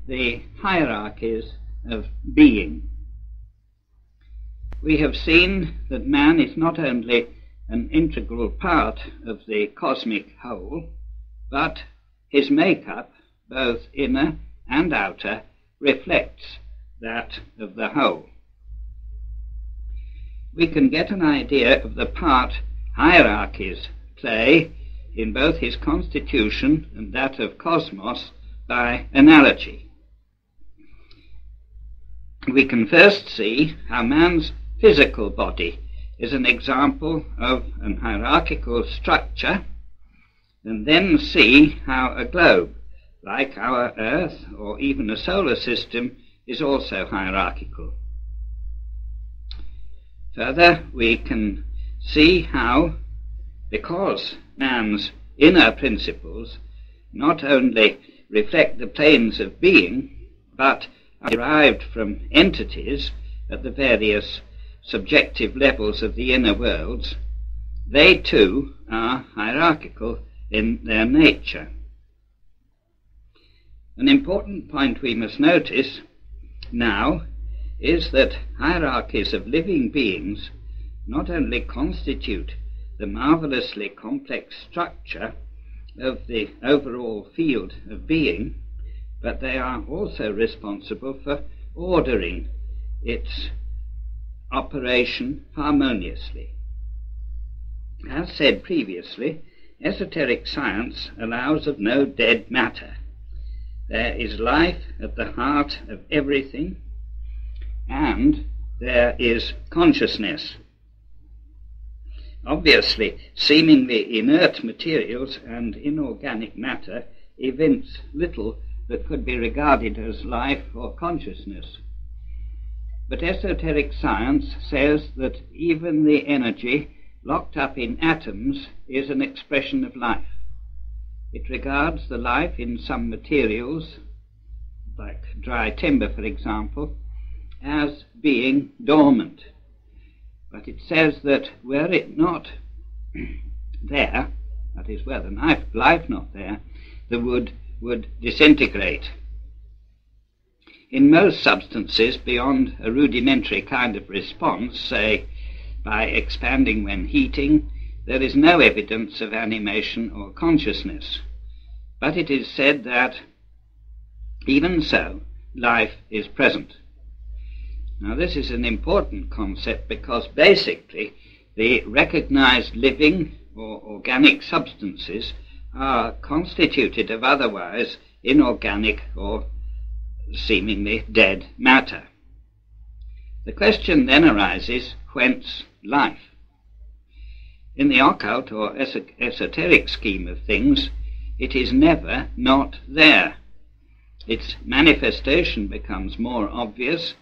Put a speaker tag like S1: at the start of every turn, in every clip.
S1: the hierarchies of being. We have seen that man is not only an integral part of the cosmic whole, but his makeup, both inner and outer, reflects that of the whole. We can get an idea of the part hierarchies play in both his constitution and that of cosmos by analogy. We can first see how man's physical body is an example of an hierarchical structure, and then see how a globe, like our Earth or even a solar system, is also hierarchical. Further, we can see how, because man's inner principles not only reflect the planes of being, but are derived from entities at the various subjective levels of the inner worlds, they too are hierarchical in their nature. An important point we must notice now is that hierarchies of living beings not only constitute the marvelously complex structure of the overall field of being, but they are also responsible for ordering its operation harmoniously. As said previously, esoteric science allows of no dead matter. There is life at the heart of everything, and there is consciousness. Obviously, seemingly inert materials and inorganic matter evince little that could be regarded as life or consciousness. But esoteric science says that even the energy locked up in atoms is an expression of life. It regards the life in some materials, like dry timber for example, as being dormant. But it says that were it not there, that is, were the life not there, the wood would disintegrate. In most substances, beyond a rudimentary kind of response, say by expanding when heating, there is no evidence of animation or consciousness. But it is said that, even so, life is present. Now this is an important concept because basically the recognized living or organic substances are constituted of otherwise inorganic or seemingly dead matter. The question then arises, whence life? In the occult or esoteric scheme of things, it is never not there. Its manifestation becomes more obvious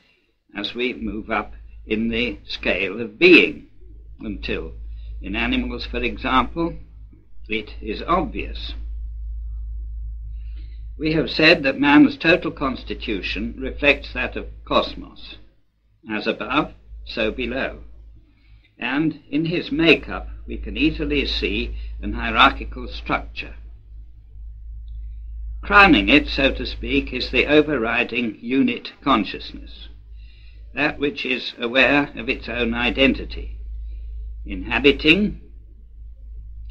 S1: as we move up in the scale of being, until, in animals for example, it is obvious. We have said that man's total constitution reflects that of cosmos, as above, so below, and in his make-up we can easily see an hierarchical structure. Crowning it, so to speak, is the overriding unit consciousness, that which is aware of its own identity, inhabiting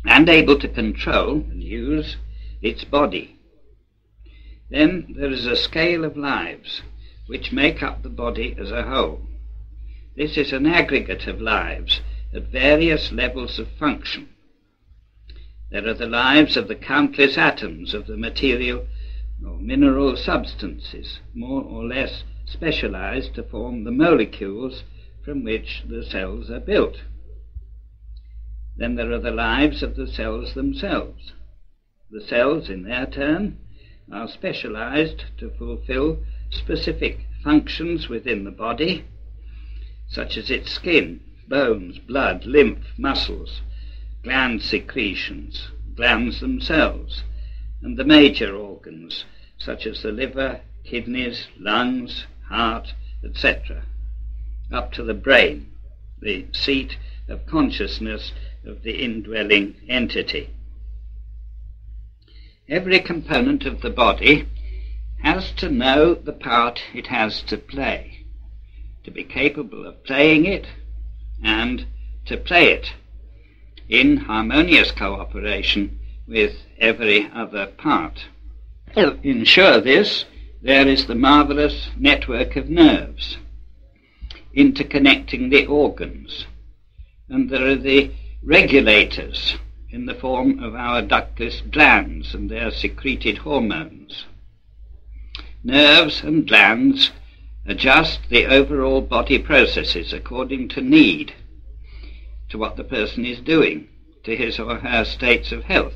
S1: and able to control and use its body. Then there is a scale of lives which make up the body as a whole. This is an aggregate of lives at various levels of function. There are the lives of the countless atoms of the material or mineral substances, more or less specialized to form the molecules from which the cells are built. Then there are the lives of the cells themselves. The cells, in their turn, are specialized to fulfill specific functions within the body, such as its skin, bones, blood, lymph, muscles, gland secretions, glands themselves, and the major organs, such as the liver, kidneys, lungs, heart, etc., up to the brain, the seat of consciousness of the indwelling entity. Every component of the body has to know the part it has to play, to be capable of playing it and to play it in harmonious cooperation with every other part. To ensure this, there is the marvelous network of nerves interconnecting the organs, and there are the regulators in the form of our ductless glands and their secreted hormones. Nerves and glands adjust the overall body processes according to need, to what the person is doing, to his or her states of health,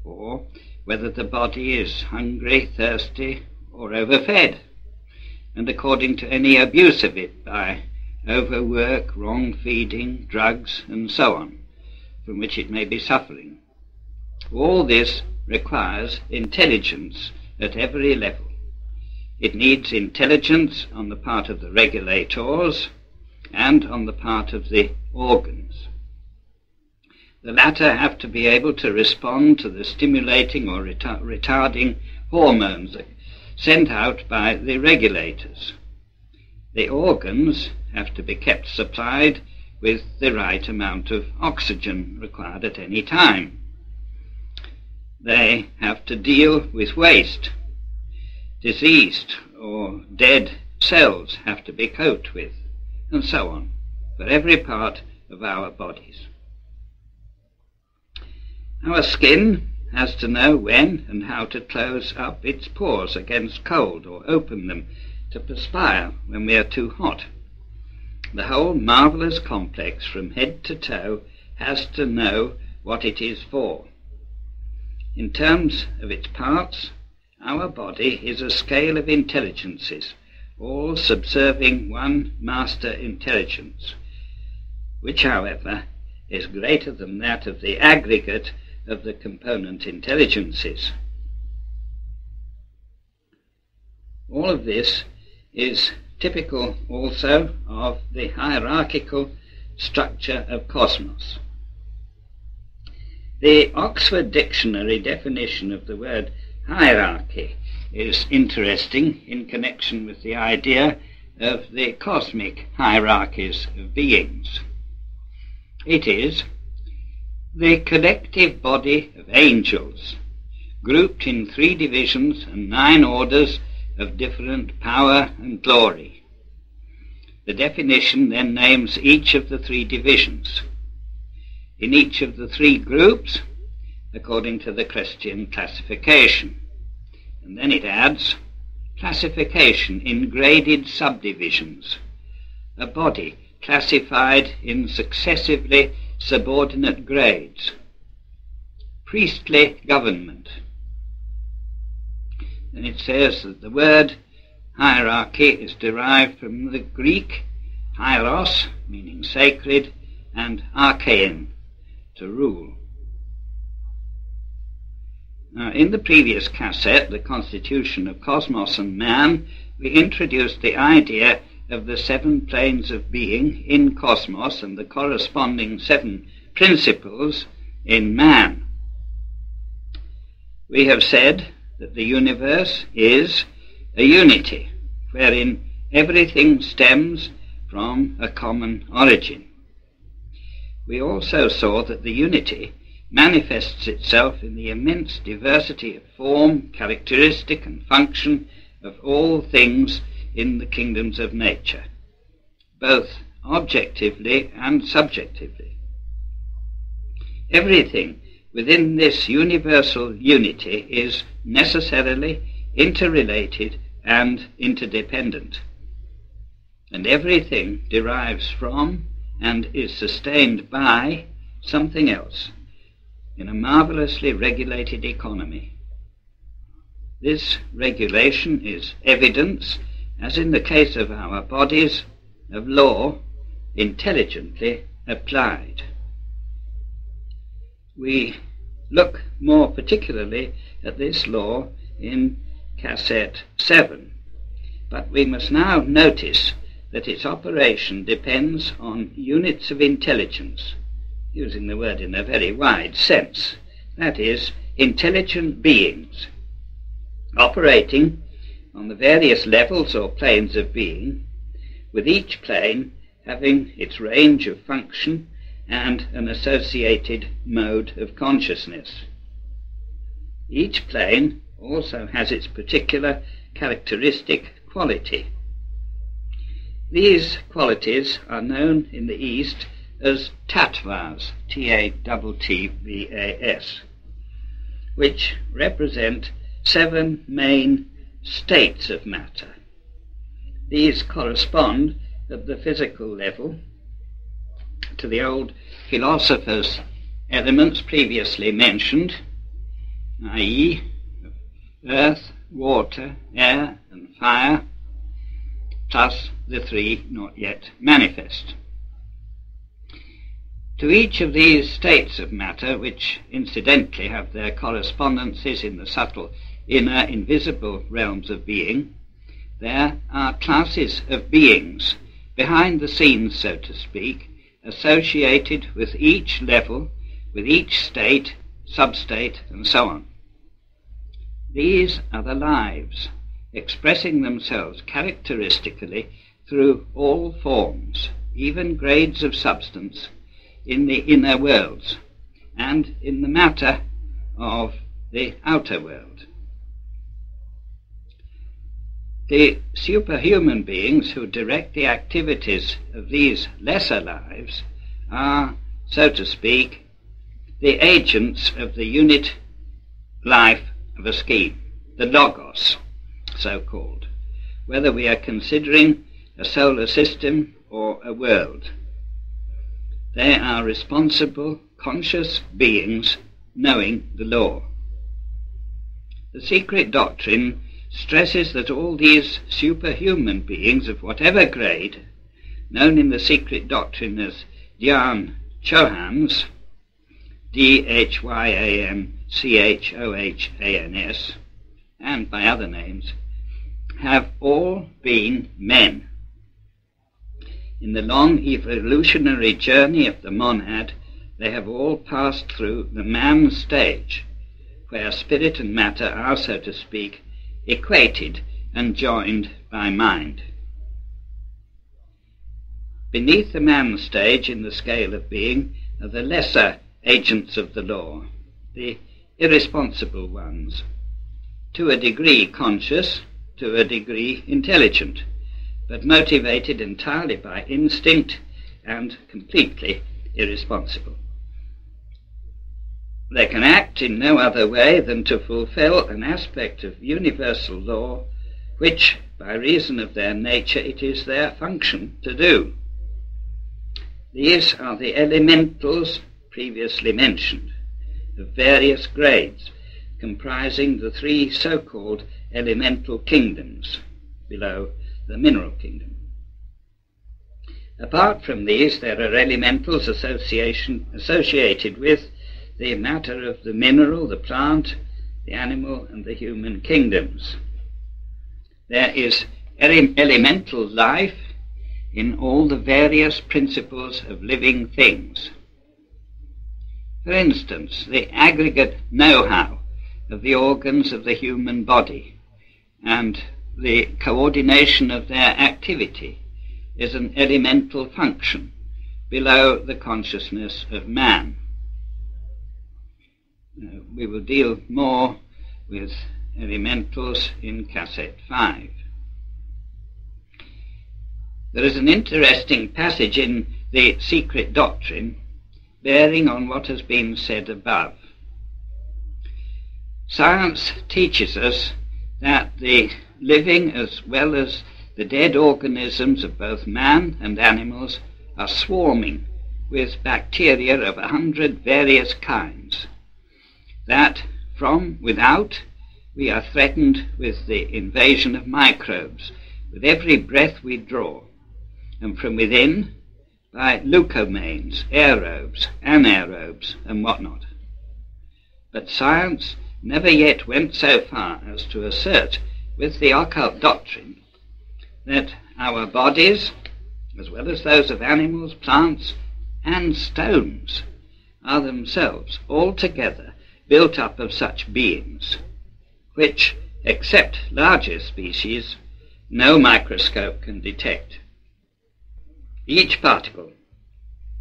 S1: or whether the body is hungry, thirsty, or overfed, and according to any abuse of it by overwork, wrong feeding, drugs, and so on, from which it may be suffering. All this requires intelligence at every level. It needs intelligence on the part of the regulators and on the part of the organs. The latter have to be able to respond to the stimulating or retarding hormones sent out by the regulators. The organs have to be kept supplied with the right amount of oxygen required at any time. They have to deal with waste. Diseased or dead cells have to be coped with, and so on, for every part of our bodies. Our skin has to know when and how to close up its pores against cold or open them to perspire when we are too hot. The whole marvelous complex from head to toe has to know what it is for. In terms of its parts, our body is a scale of intelligences, all subserving one master intelligence, which, however, is greater than that of the aggregate of the component intelligences. All of this is typical also of the hierarchical structure of cosmos. The Oxford Dictionary definition of the word hierarchy is interesting in connection with the idea of the cosmic hierarchies of beings. It is the collective body of angels, grouped in 3 divisions and 9 orders of different power and glory. The definition then names each of the 3 divisions, in each of the 3 groups, according to the Christian classification. And then it adds classification in graded subdivisions, a body classified in successively subordinate grades, priestly government. And it says that the word hierarchy is derived from the Greek hieros, meaning sacred, and archein, to rule. Now, in the previous cassette, The Constitution of Cosmos and Man, we introduced the idea of the 7 planes of being in cosmos and the corresponding 7 principles in man. We have said that the universe is a unity, wherein everything stems from a common origin. We also saw that the unity manifests itself in the immense diversity of form, characteristic, and function of all things in the kingdoms of nature, both objectively and subjectively. Everything within this universal unity is necessarily interrelated and interdependent, and everything derives from and is sustained by something else in a marvelously regulated economy. This regulation is evidence, as in the case of our bodies, of law intelligently applied. We look more particularly at this law in cassette 7, but we must now notice that its operation depends on units of intelligence, using the word in a very wide sense, that is, intelligent beings, operating on the various levels or planes of being, with each plane having its range of function and an associated mode of consciousness. Each plane also has its particular characteristic quality. These qualities are known in the East as tattvas, T-A-T-T-V-A-S, which represent 7 main states of matter. These correspond at the physical level to the old philosophers' elements previously mentioned, i.e. earth, water, air and fire, plus the 3 not yet manifest. To each of these states of matter, which incidentally have their correspondences in the subtle, inner, invisible realms of being, there are classes of beings, behind the scenes, so to speak, associated with each level, with each state, substate, and so on. These are the lives, expressing themselves characteristically through all forms, even grades of substance, in the inner worlds, and in the matter of the outer world. The superhuman beings who direct the activities of these lesser lives are, so to speak, the agents of the unit life of a scheme, the logos, so-called, whether we are considering a solar system or a world. They are responsible, conscious beings knowing the law. The secret doctrine stresses that all these superhuman beings of whatever grade, known in the secret doctrine as Dhyan Chohans, Dhyanchohans, and by other names, have all been men. In the long evolutionary journey of the monad, they have all passed through the man stage, where spirit and matter are, so to speak, equated and joined by mind. Beneath the man stage in the scale of being are the lesser agents of the law, the irresponsible ones, to a degree conscious, to a degree intelligent, but motivated entirely by instinct and completely irresponsible. They can act in no other way than to fulfill an aspect of universal law which, by reason of their nature, it is their function to do. These are the elementals previously mentioned, of various grades, comprising the 3 so-called elemental kingdoms below the mineral kingdom. Apart from these, there are elementals associated with the matter of the mineral, the plant, the animal, and the human kingdoms. There is elemental life in all the various principles of living things. For instance, the aggregate know-how of the organs of the human body and the coordination of their activity is an elemental function below the consciousness of man. We will deal more with elementals in cassette 5. There is an interesting passage in the secret doctrine bearing on what has been said above. Science teaches us that the living as well as the dead organisms of both man and animals are swarming with bacteria of 100 various kinds, that from without we are threatened with the invasion of microbes with every breath we draw, and from within by leucomanes, aerobes, anaerobes, and whatnot. But science never yet went so far as to assert with the occult doctrine that our bodies, as well as those of animals, plants, and stones, are themselves altogether built up of such beings, which, except larger species, no microscope can detect. Each particle,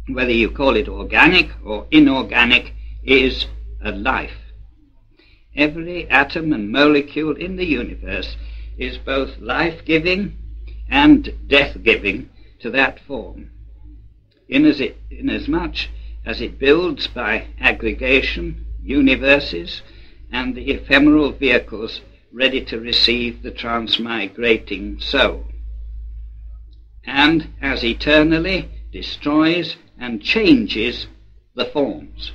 S1: whether you call it organic or inorganic, is a life. Every atom and molecule in the universe is both life-giving and death-giving to that form, inasmuch as it builds by aggregation universes and the ephemeral vehicles ready to receive the transmigrating soul, and as eternally destroys and changes the forms,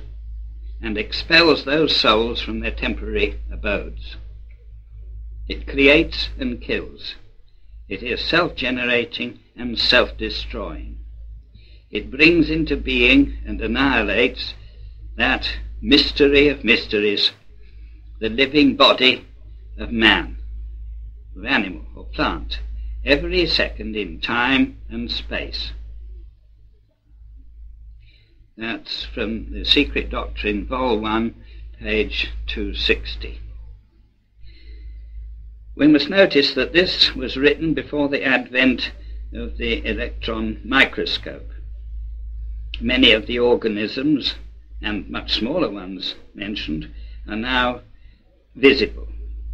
S1: and expels those souls from their temporary abodes. It creates and kills. It is self-generating and self-destroying. It brings into being and annihilates that mystery of mysteries, the living body of man, of animal or plant, every second in time and space. That's from The Secret Doctrine, Vol. 1, page 260. We must notice that this was written before the advent of the electron microscope. Many of the organisms, and much smaller ones mentioned, are now visible,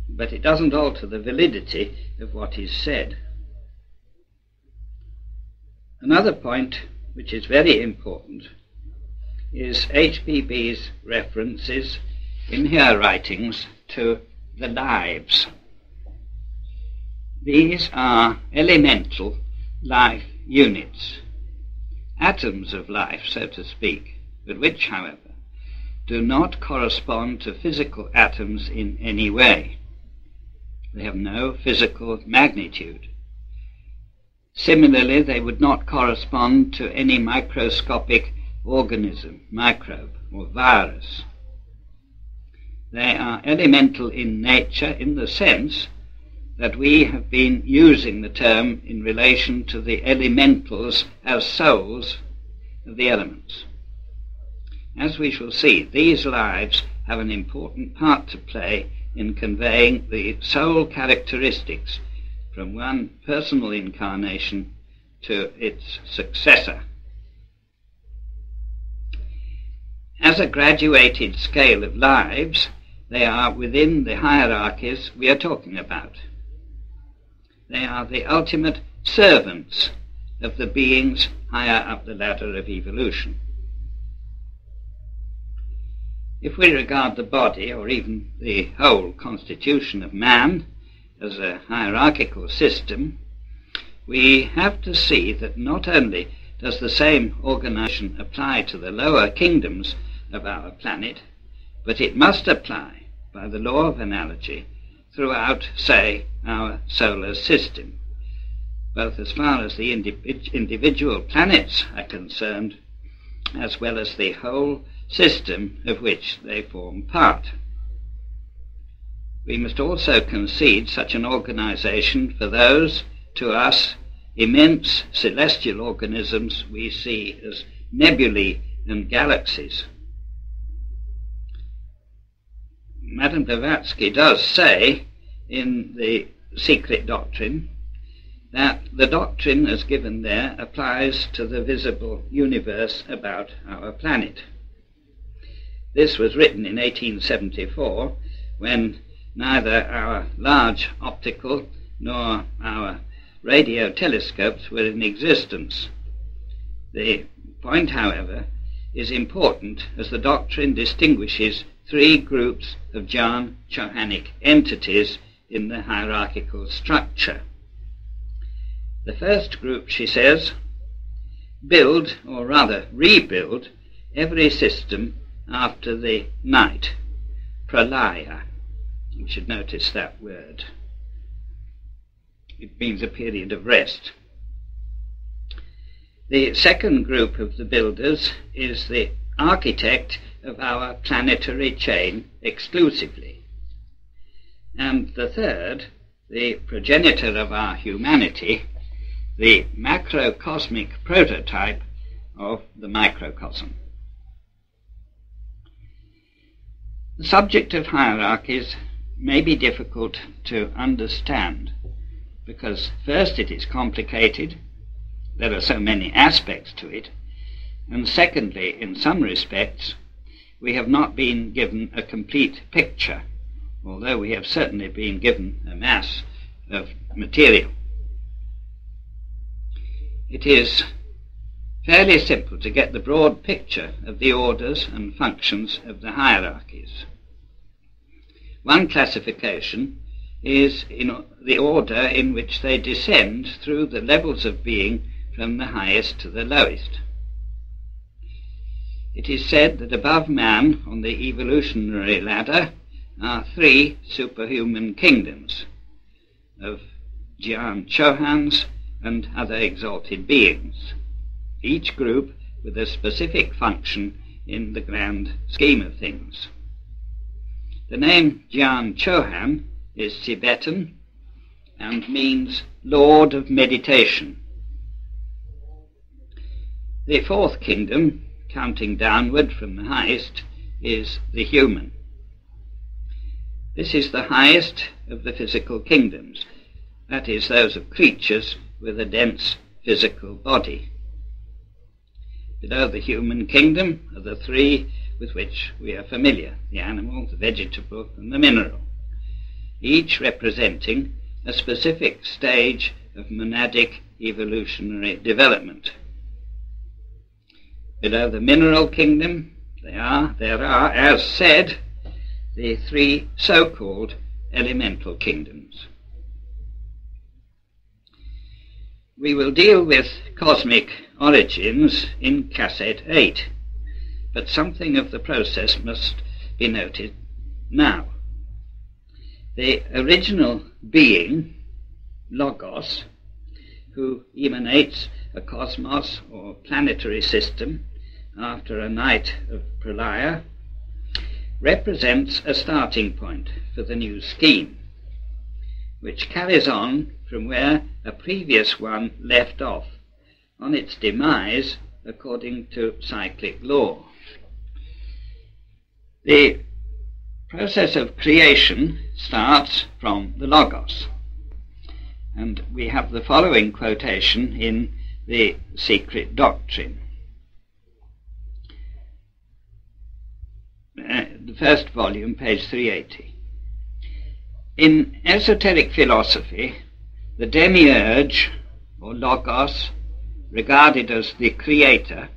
S1: but it doesn't alter the validity of what is said. Another point which is very important is H.P.B's references in her writings to the lives. These are elemental life units, atoms of life, so to speak, but which, however, do not correspond to physical atoms in any way. They have no physical magnitude. Similarly, they would not correspond to any microscopic organism, microbe, or virus. They are elemental in nature in the sense that we have been using the term in relation to the elementals as souls of the elements. As we shall see, these lives have an important part to play in conveying the soul characteristics from one personal incarnation to its successor. As a graduated scale of lives, they are within the hierarchies we are talking about. They are the ultimate servants of the beings higher up the ladder of evolution. If we regard the body, or even the whole constitution of man, as a hierarchical system, we have to see that not only does the same organization apply to the lower kingdoms of our planet, but it must apply, by the law of analogy, throughout, say, our solar system, both as far as the individual planets are concerned, as well as the whole system of which they form part. We must also concede such an organization for those, to us, immense celestial organisms we see as nebulae and galaxies. Madame Blavatsky does say in The Secret Doctrine that the doctrine as given there applies to the visible universe about our planet. This was written in 1874, when neither our large optical nor our radio telescopes were in existence. The point, however, is important, as the doctrine distinguishes three groups of John-Johannine entities in the hierarchical structure. The first group, she says, build, or rather rebuild, every system after the night, pralaya. You should notice that word. It means a period of rest. The second group of the builders is the architect of our planetary chain exclusively. And the third, the progenitor of our humanity, the macrocosmic prototype of the microcosm. The subject of hierarchies may be difficult to understand, because first it is complicated, there are so many aspects to it, and secondly, in some respects, we have not been given a complete picture, although we have certainly been given a mass of material. It is fairly simple to get the broad picture of the orders and functions of the hierarchies. One classification is in the order in which they descend through the levels of being from the highest to the lowest. It is said that above man on the evolutionary ladder are 3 superhuman kingdoms of Jian Chohans and other exalted beings, each group with a specific function in the grand scheme of things. The name Jian Chohan is Tibetan and means Lord of Meditation. The 4th kingdom, counting downward from the highest, is the human. This is the highest of the physical kingdoms, that is, those of creatures with a dense physical body. Below the human kingdom are the 3 with which we are familiar, the animal, the vegetable, and the mineral, each representing a specific stage of monadic evolutionary development. Below the mineral kingdom, there are, as said, the 3 so-called elemental kingdoms. We will deal with cosmic origins in Cassette 8, but something of the process must be noted now. The original being, Logos, who emanates a cosmos or planetary system after a night of pralaya, represents a starting point for the new scheme, which carries on from where a previous one left off, on its demise according to cyclic law. The process of creation starts from the Logos, and we have the following quotation in the Secret Doctrine. The first volume, page 380. In esoteric philosophy, the demiurge, or Logos, regarded as the creator,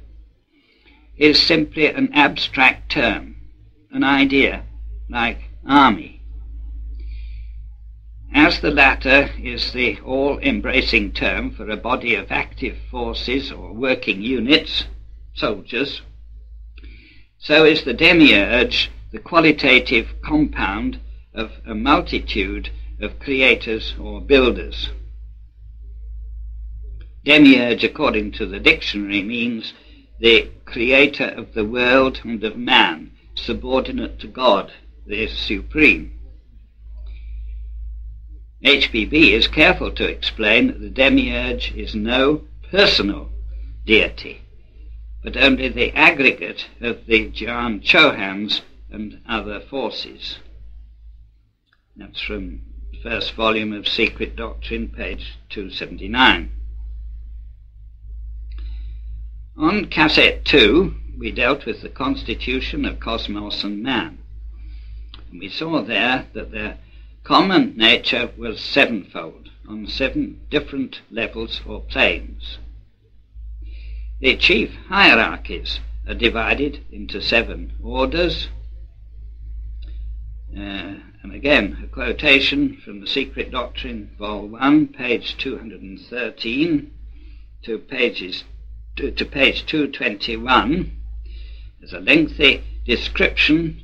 S1: is simply an abstract term, an idea, like army. As the latter is the all-embracing term for a body of active forces or working units, soldiers, so is the demiurge the qualitative compound of a multitude of creators or builders. Demiurge, according to the dictionary, means the creator of the world and of man, subordinate to God, the supreme. HBB is careful to explain that the demiurge is no personal deity, but only the aggregate of the Jian Chohans and other forces. That's from the first volume of Secret Doctrine, page 279. On Cassette 2, we dealt with the constitution of cosmos and man, and we saw there that their common nature was sevenfold, on 7 different levels or planes. The chief hierarchies are divided into 7 orders, and again a quotation from the Secret Doctrine, Vol 1, page 213 to page 221. There's a lengthy description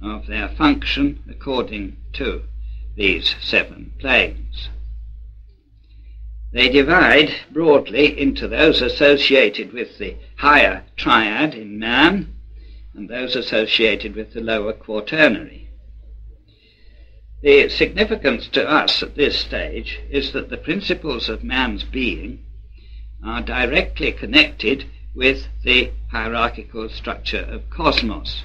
S1: of their function according to these 7 planes. They divide broadly into those associated with the higher triad in man and those associated with the lower quaternary. The significance to us at this stage is that the principles of man's being are directly connected with the hierarchical structure of cosmos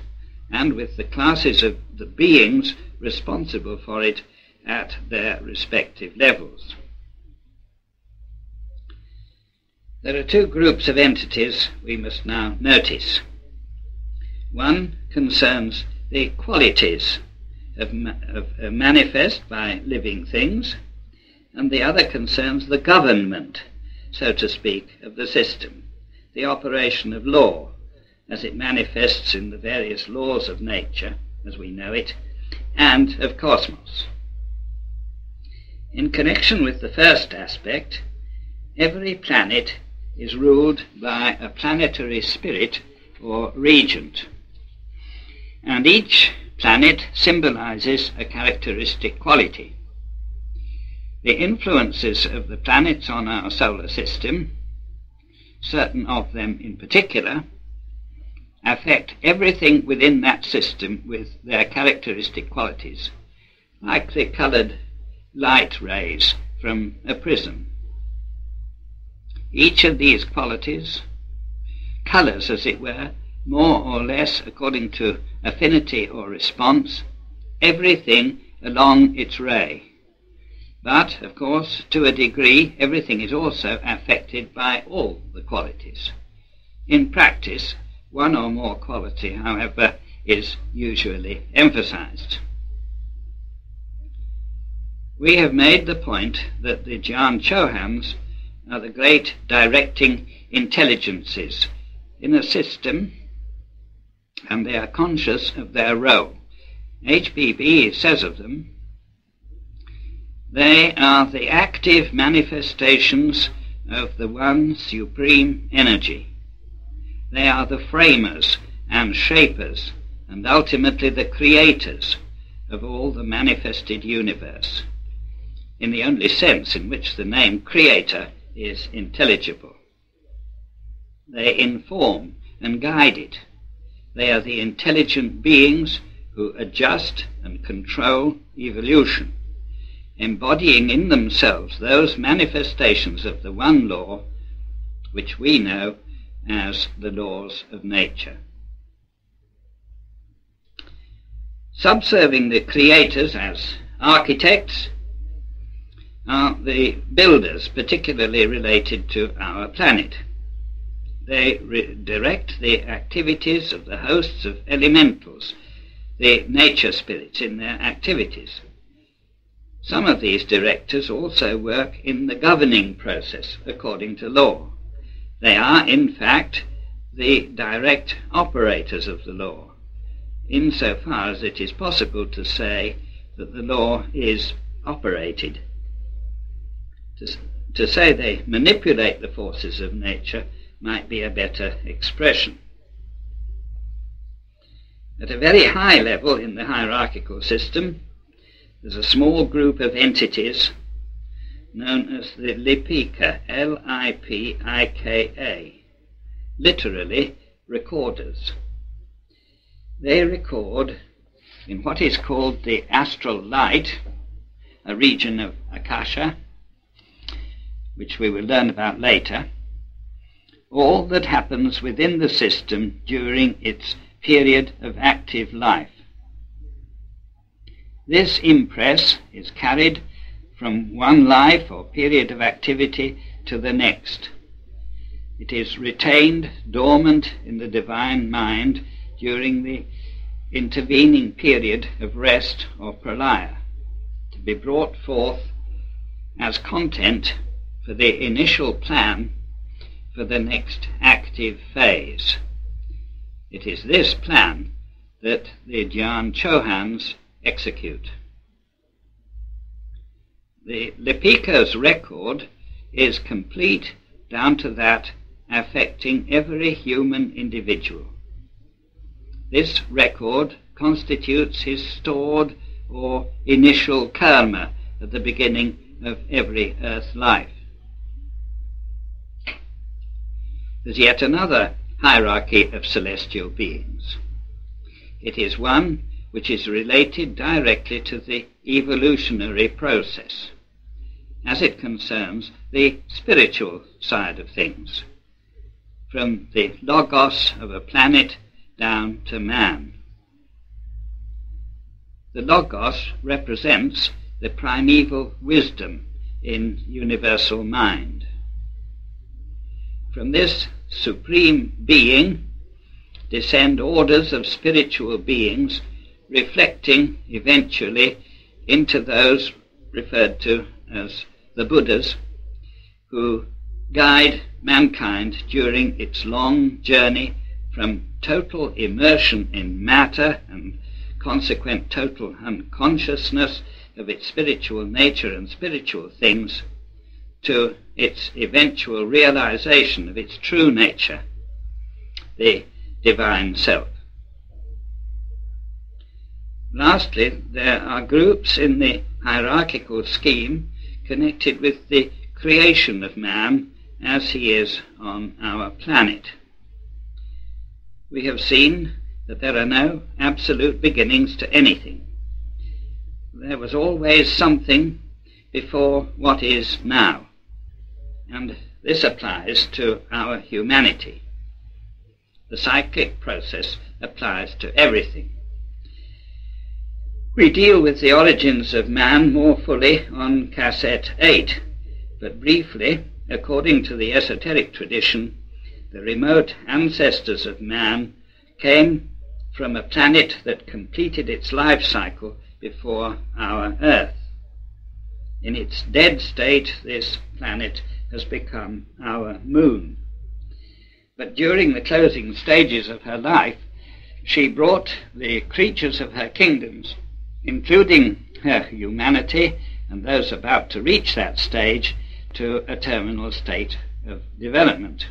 S1: and with the classes of the beings responsible for it at their respective levels. There are two groups of entities we must now notice. One concerns the qualities manifest by living things, and the other concerns the government, so to speak, of the system, the operation of law, as it manifests in the various laws of nature, as we know it, and of cosmos. In connection with the first aspect, every planet is ruled by a planetary spirit or regent, and each planet symbolizes a characteristic quality. The influences of the planets on our solar system, certain of them in particular, affect everything within that system with their characteristic qualities, like the colored light rays from a prism. Each of these qualities colors, as it were, more or less according to affinity or response, everything along its ray. But, of course, to a degree, everything is also affected by all the qualities. In practice, one or more quality, however, is usually emphasized. We have made the point that the Jaan Chohans are the great directing intelligences in a system, and they are conscious of their role. HBB says of them, they are the active manifestations of the one supreme energy. They are the framers and shapers, and ultimately the creators of all the manifested universe, in the only sense in which the name creator is intelligible. They inform and guide it. They are the intelligent beings who adjust and control evolution, embodying in themselves those manifestations of the one law which we know as the laws of nature. Subserving the creators as architects are the builders, particularly related to our planet. They direct the activities of the hosts of elementals, the nature spirits in their activities. Some of these directors also work in the governing process according to law. They are, in fact, the direct operators of the law, insofar as it is possible to say that the law is operated. To say they manipulate the forces of nature might be a better expression. At a very high level in the hierarchical system, there's a small group of entities known as the Lipika, Lipika, literally recorders. They record in what is called the astral light, a region of Akasha, which we will learn about later, all that happens within the system during its period of active life. This impress is carried from one life or period of activity to the next. It is retained dormant in the divine mind during the intervening period of rest or pralaya, to be brought forth as content for the initial plan for the next active phase. It is this plan that the Jaan Chohans execute. The Lipika's record is complete down to that affecting every human individual. This record constitutes his stored or initial karma at the beginning of every earth life. There's yet another hierarchy of celestial beings. It is one which is related directly to the evolutionary process, as it concerns the spiritual side of things, from the logos of a planet down to man. the Logos represents the primeval wisdom in universal mind. From this supreme being descend orders of spiritual beings, reflecting eventually into those referred to as the Buddhas, who guide mankind during its long journey from total immersion in matter and consequent total unconsciousness of its spiritual nature and spiritual things to its eventual realization of its true nature, the divine self. Lastly, there are groups in the hierarchical scheme connected with the creation of man as he is on our planet. We have seen that there are no absolute beginnings to anything. There was always something before what is now, and this applies to our humanity. The cyclic process applies to everything. We deal with the origins of man more fully on cassette 8, but briefly, according to the esoteric tradition, the remote ancestors of man came from a planet that completed its life cycle before our Earth. In its dead state, this planet has become our moon. But during the closing stages of her life, she brought the creatures of her kingdoms, including her humanity and those about to reach that stage, to a terminal state of development.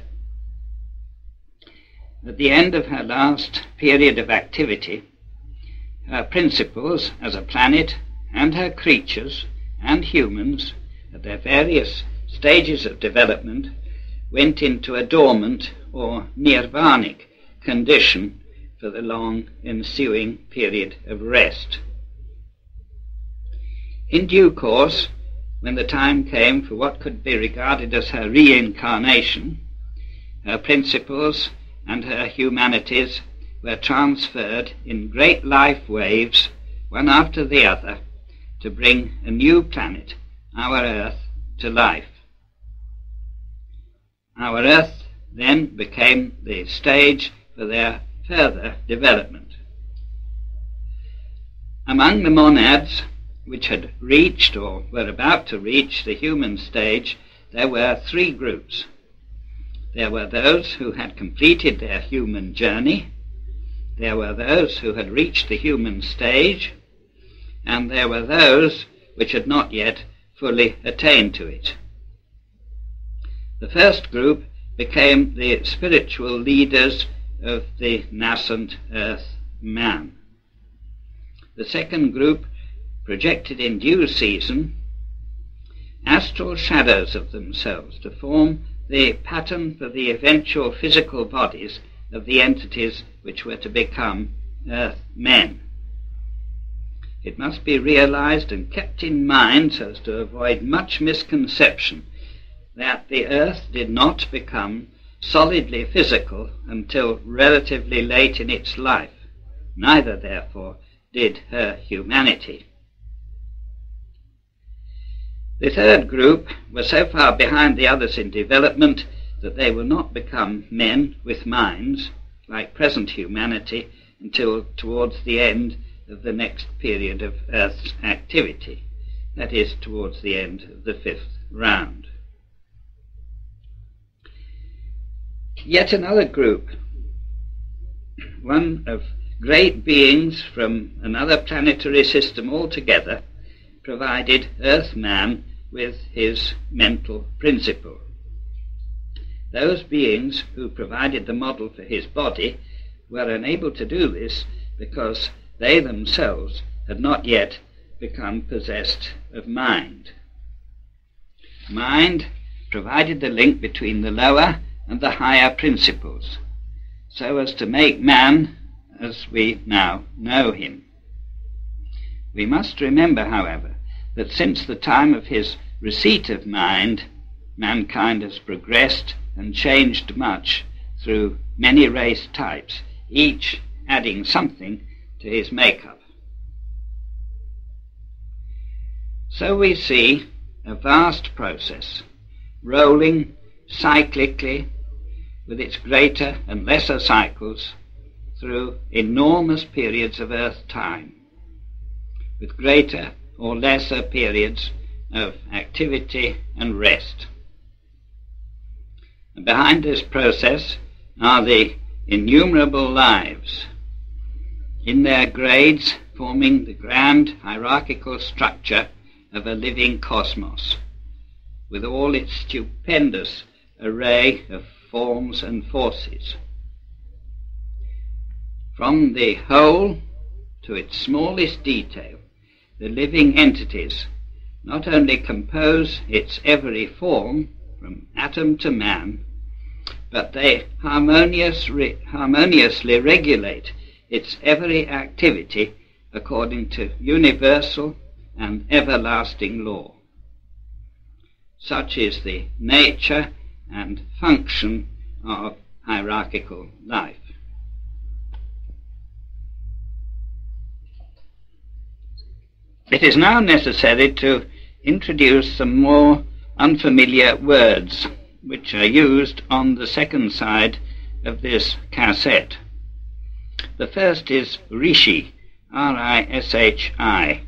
S1: At the end of her last period of activity, her principles as a planet and her creatures and humans at their various stages of development went into a dormant or nirvanic condition for the long ensuing period of rest. In due course, when the time came for what could be regarded as her reincarnation, her principles and her humanities were transferred in great life waves, one after the other, to bring a new planet, our Earth, to life. Our Earth then became the stage for their further development. Among the monads which had reached or were about to reach the human stage, there were three groups. There were those who had completed their human journey, there were those who had reached the human stage, and there were those which had not yet fully attained to it. The first group became the spiritual leaders of the nascent earth man. The second group projected in due season astral shadows of themselves to form the pattern for the eventual physical bodies of the entities which were to become earth men. It must be realized and kept in mind so as to avoid much misconception that the earth did not become solidly physical until relatively late in its life. Neither, therefore, did her humanity. The third group were so far behind the others in development that they will not become men with minds, like present humanity, until towards the end of the next period of Earth's activity, that is, towards the end of the fifth round. Yet another group, one of great beings from another planetary system altogether, provided Earth-man with his mental principle. Those beings who provided the model for his body were unable to do this because they themselves had not yet become possessed of mind. Mind provided the link between the lower and the higher principles, so as to make man as we now know him. We must remember, however, that since the time of his receipt of mind, mankind has progressed and changed much through many race types, each adding something to his makeup. So we see a vast process, rolling cyclically with its greater and lesser cycles through enormous periods of Earth time, with greater or lesser periods of activity and rest. And behind this process are the innumerable lives, in their grades forming the grand hierarchical structure of a living cosmos, with all its stupendous array of forms and forces. From the whole to its smallest detail, the living entities not only compose its every form, from atom to man, but they harmoniously regulate its every activity according to universal and everlasting law. Such is the nature and function of hierarchical life. It is now necessary to introduce some more unfamiliar words which are used on the second side of this cassette. The first is Rishi, R-I-S-H-I.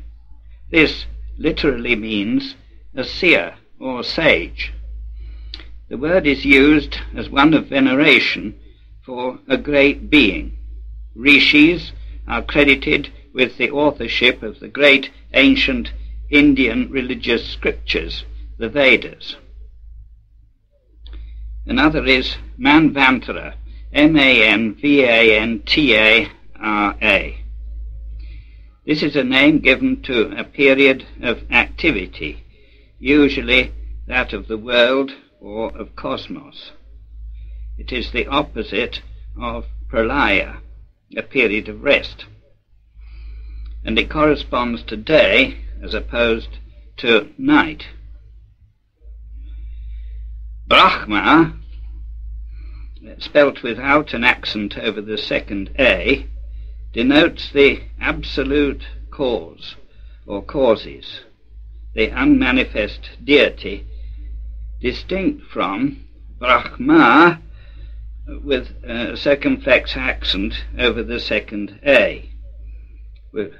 S1: This literally means a seer or sage. The word is used as one of veneration for a great being. Rishis are credited with the authorship of the great ancient Indian religious scriptures, the Vedas. Another is Manvantara, M-A-N-V-A-N-T-A-R-A. This is a name given to a period of activity, usually that of the world or of cosmos. It is the opposite of pralaya, a period of rest, and it corresponds to day as opposed to night. Brahma, spelt without an accent over the second A, denotes the absolute cause or causes, the unmanifest deity, distinct from Brahma with a circumflex accent over the second A,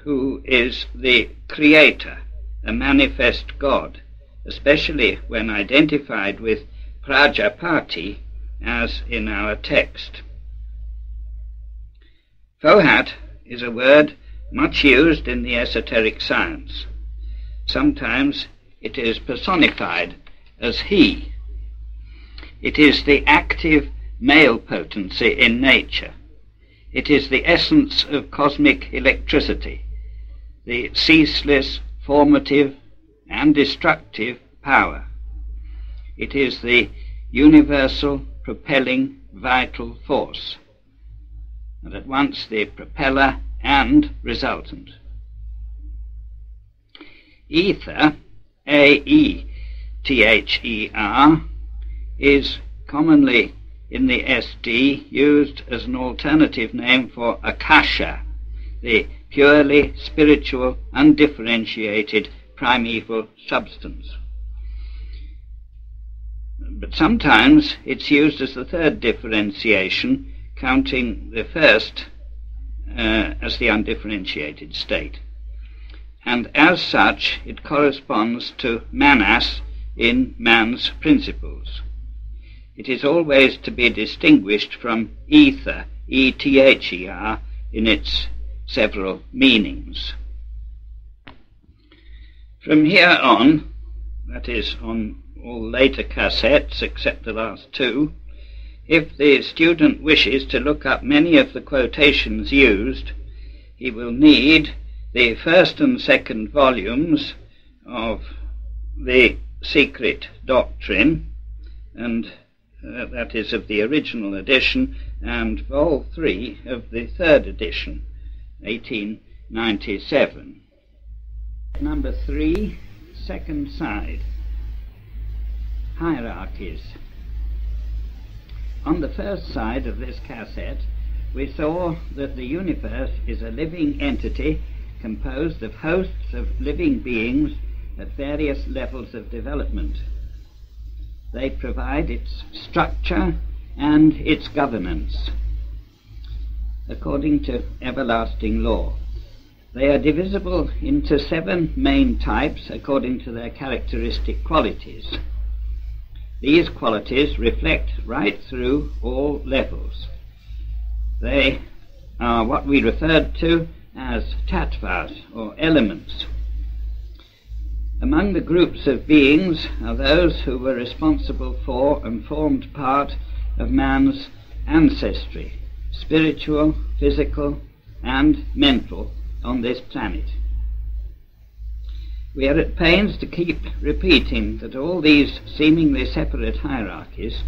S1: who is the creator, a manifest God, especially when identified with Prajapati, as in our text. Fohat is a word much used in the esoteric science. Sometimes it is personified as he. It is the active male potency in nature. It is the essence of cosmic electricity, the ceaseless formative and destructive power. It is the universal propelling vital force, and at once the propeller and resultant. Ether, A-E-T-H-E-R, is commonly in the SD used as an alternative name for Akasha, the purely spiritual, undifferentiated primeval substance. But sometimes it's used as the third differentiation, counting the first as the undifferentiated state. And as such, it corresponds to manas in man's principles. It is always to be distinguished from ether, E-T-H-E-R, in its several meanings. From here on, that is on all later cassettes except the last two, if the student wishes to look up many of the quotations used, he will need the first and second volumes of the Secret Doctrine, and that is of the original edition, and Vol 3 of the third edition, 1897. Number 3, second side. Hierarchies. On the first side of this cassette, we saw that the universe is a living entity composed of hosts of living beings at various levels of development. They provide its structure and its governance according to everlasting law. They are divisible into 7 main types according to their characteristic qualities. These qualities reflect right through all levels. They are what we referred to as tattvas, or elements. Among the groups of beings are those who were responsible for and formed part of man's ancestry, spiritual, physical, and mental, on this planet. We are at pains to keep repeating that all these seemingly separate hierarchies,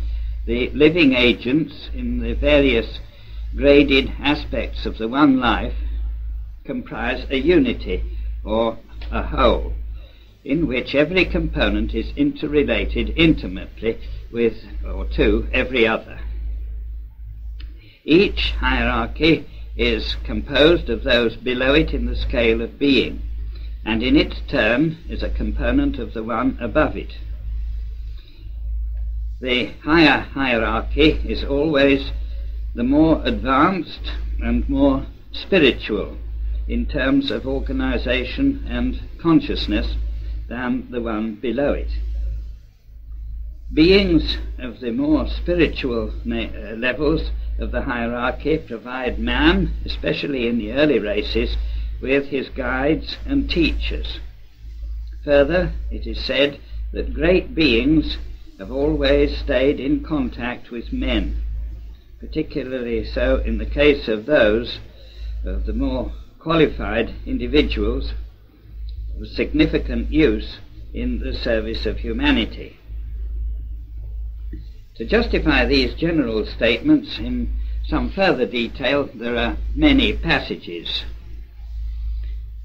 S1: the living agents in the various graded aspects of the one life, comprise a unity, or a whole, in which every component is interrelated intimately with or to every other. Each hierarchy is composed of those below it in the scale of being, and in its turn is a component of the one above it. The higher hierarchy is always the more advanced and more spiritual in terms of organization and consciousness than the one below it. Beings of the more spiritual levels of the hierarchy provide man, especially in the early races, with his guides and teachers. Further, it is said that great beings have always stayed in contact with men, particularly so in the case of those of the more qualified individuals of significant use in the service of humanity. To justify these general statements in some further detail, there are many passages.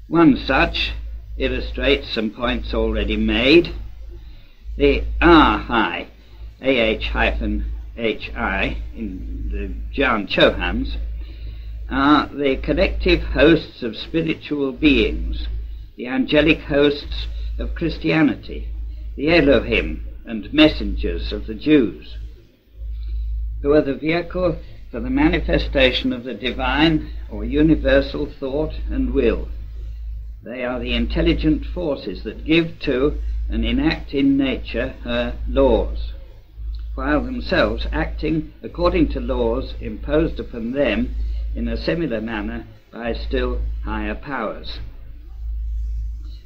S1: One such illustrates some points already made. The Ahai, A-H-Hi, in the Jan Chohans, are the collective hosts of spiritual beings, the angelic hosts of Christianity, the Elohim and messengers of the Jews, who are the vehicle for the manifestation of the divine or universal thought and will. They are the intelligent forces that give to and enact in nature her laws, while themselves acting according to laws imposed upon them in a similar manner by still higher powers.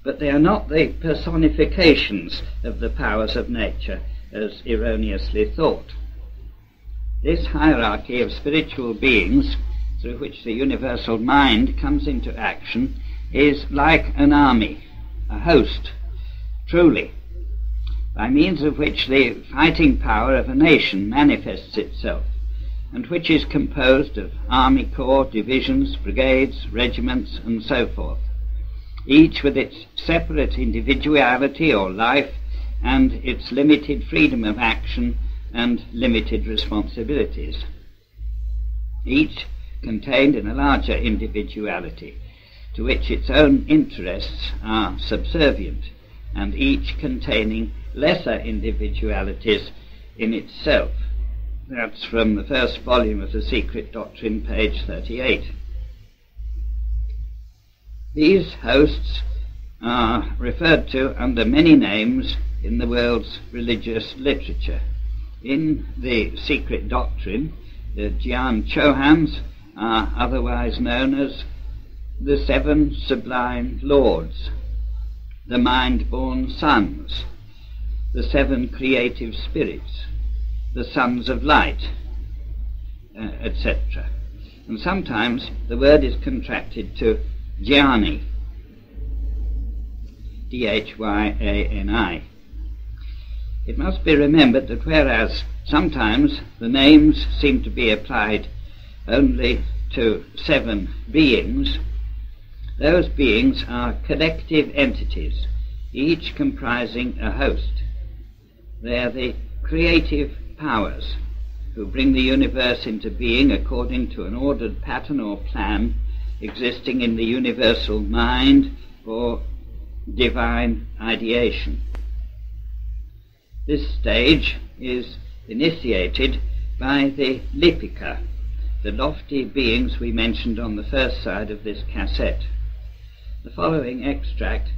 S1: But they are not the personifications of the powers of nature, as erroneously thought. This hierarchy of spiritual beings, through which the universal mind comes into action, is like an army, a host, truly, by means of which the fighting power of a nation manifests itself, and which is composed of army corps, divisions, brigades, regiments, and so forth, each with its separate individuality or life and its limited freedom of action and limited responsibilities, each contained in a larger individuality to which its own interests are subservient, and each containing lesser individualities in itself. That's from the first volume of The Secret Doctrine, page 38. These hosts are referred to under many names in the world's religious literature. In The Secret Doctrine, the Gyan Chohans are otherwise known as the 7 Sublime Lords, the Mind-Born Sons, the 7 Creative Spirits, the Sons of Light, etc. And sometimes the word is contracted to Dhyani, D-H-Y-A-N-I. It must be remembered that whereas sometimes the names seem to be applied only to 7 beings, those beings are collective entities, each comprising a host. They are the creative powers who bring the universe into being according to an ordered pattern or plan existing in the universal mind or divine ideation. This stage is initiated by the Lipika, the lofty beings we mentioned on the first side of this cassette. The following extract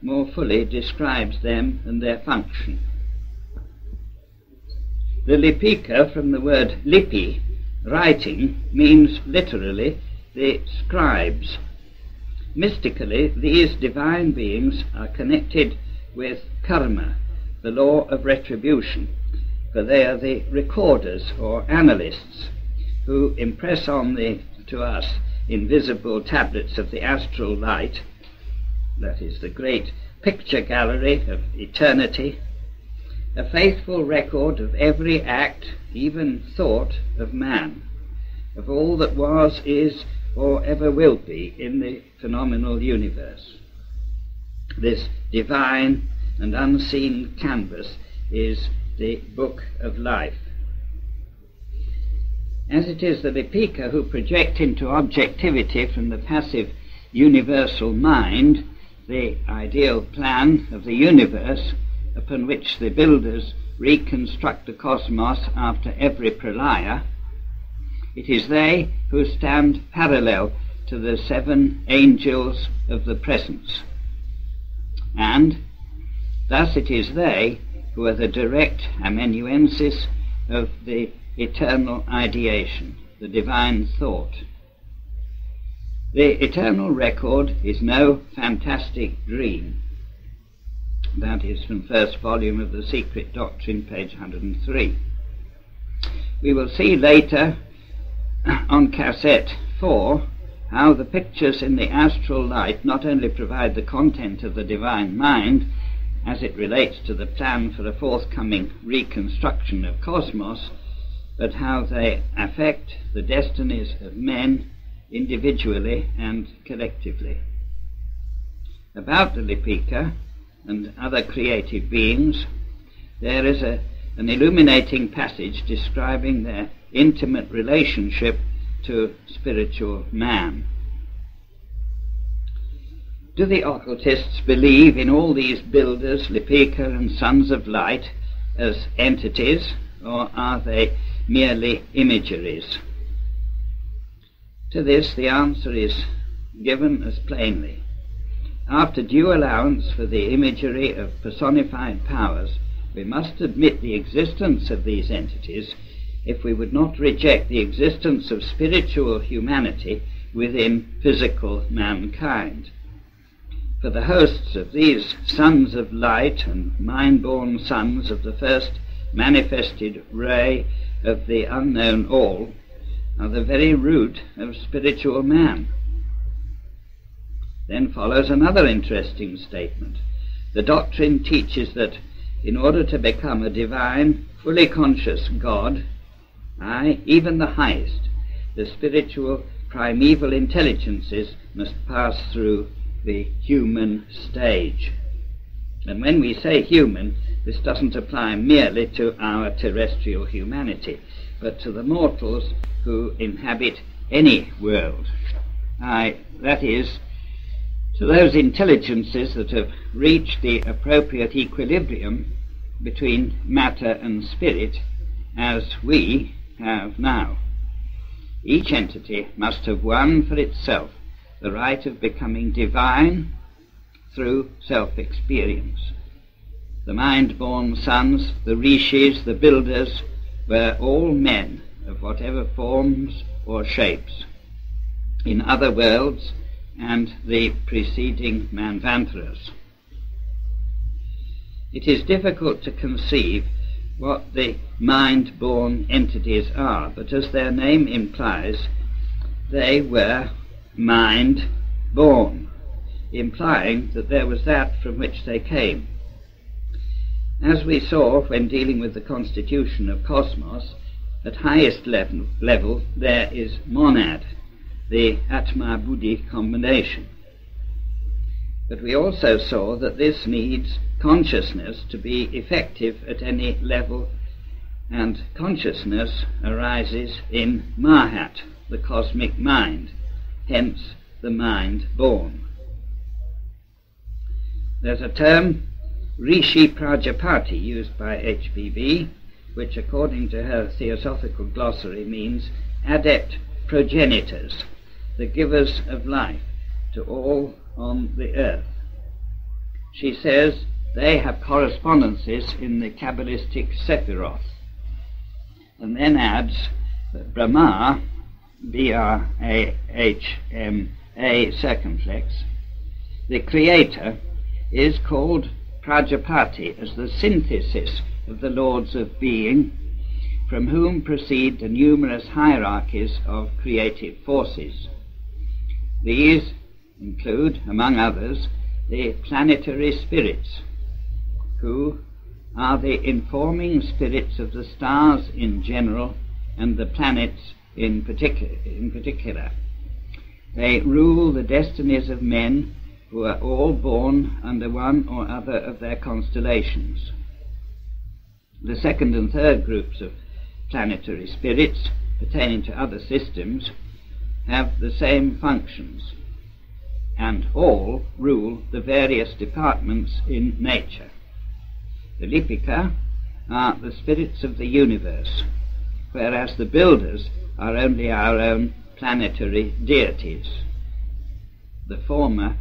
S1: more fully describes them and their function. The Lipika, from the word lipi, writing, means literally the scribes. Mystically, these divine beings are connected with karma, the law of retribution, for they are the recorders or analysts who impress on to us invisible tablets of the astral light, that is the great picture gallery of eternity, a faithful record of every act, even thought, of man, of all that was, is, or ever will be in the phenomenal universe. This divine and unseen canvas is the book of life. As it is the Lipika who project into objectivity from the passive universal mind the ideal plan of the universe upon which the builders reconstruct the cosmos after every pralaya, it is they who stand parallel to the 7 angels of the presence. And thus it is they who are the direct amanuensis of the eternal ideation, the divine thought. The eternal record is no fantastic dream. That is from first volume of The Secret Doctrine, page 103. We will see later on cassette 4 how the pictures in the astral light not only provide the content of the divine mind as it relates to the plan for a forthcoming reconstruction of cosmos, but how they affect the destinies of men individually and collectively. About the Lipika and other creative beings, there is an illuminating passage describing their intimate relationship to spiritual man. Do the occultists believe in all these builders, Lipika and sons of light, as entities, or are they merely imageries? To this the answer is given as plainly. After due allowance for the imagery of personified powers, we must admit the existence of these entities if we would not reject the existence of spiritual humanity within physical mankind. For the hosts of these sons of light and mind-born sons of the first manifested ray of the unknown all are the very root of spiritual man. Then follows another interesting statement. The doctrine teaches that in order to become a divine, fully conscious God, aye, even the highest, the spiritual primeval intelligences must pass through the human stage. And when we say human, this doesn't apply merely to our terrestrial humanity, but to the mortals who inhabit any world. That is, to those intelligences that have reached the appropriate equilibrium between matter and spirit, as we have now. Each entity must have won for itself the right of becoming divine through self-experience. The mind-born sons, the rishis, the builders, were all men of whatever forms or shapes in other worlds and the preceding manvantras. It is difficult to conceive what the mind-born entities are, but as their name implies, they were mind-born, implying that there was that from which they came. As we saw when dealing with the constitution of cosmos, at highest level there is monad, the Atma-Buddhi combination. But we also saw that this needs consciousness to be effective at any level, and consciousness arises in Mahat, the cosmic mind, hence the mind born. There's a term, Rishi Prajapati, used by HBB, which according to her Theosophical Glossary means adept progenitors, the givers of life to all on the earth. She says they have correspondences in the Kabbalistic Sephiroth, and then adds that Brahma, B-R-A-H-M-A circumflex, the creator, is called Prajapati as the synthesis of the lords of being, from whom proceed the numerous hierarchies of creative forces. These include, among others, the planetary spirits, who are the informing spirits of the stars in general and the planets in particular. They rule the destinies of men who are all born under one or other of their constellations. The second and third groups of planetary spirits pertaining to other systems have the same functions, and all rule the various departments in nature. The Lipika are the spirits of the universe, whereas the builders are only our own planetary deities. The former,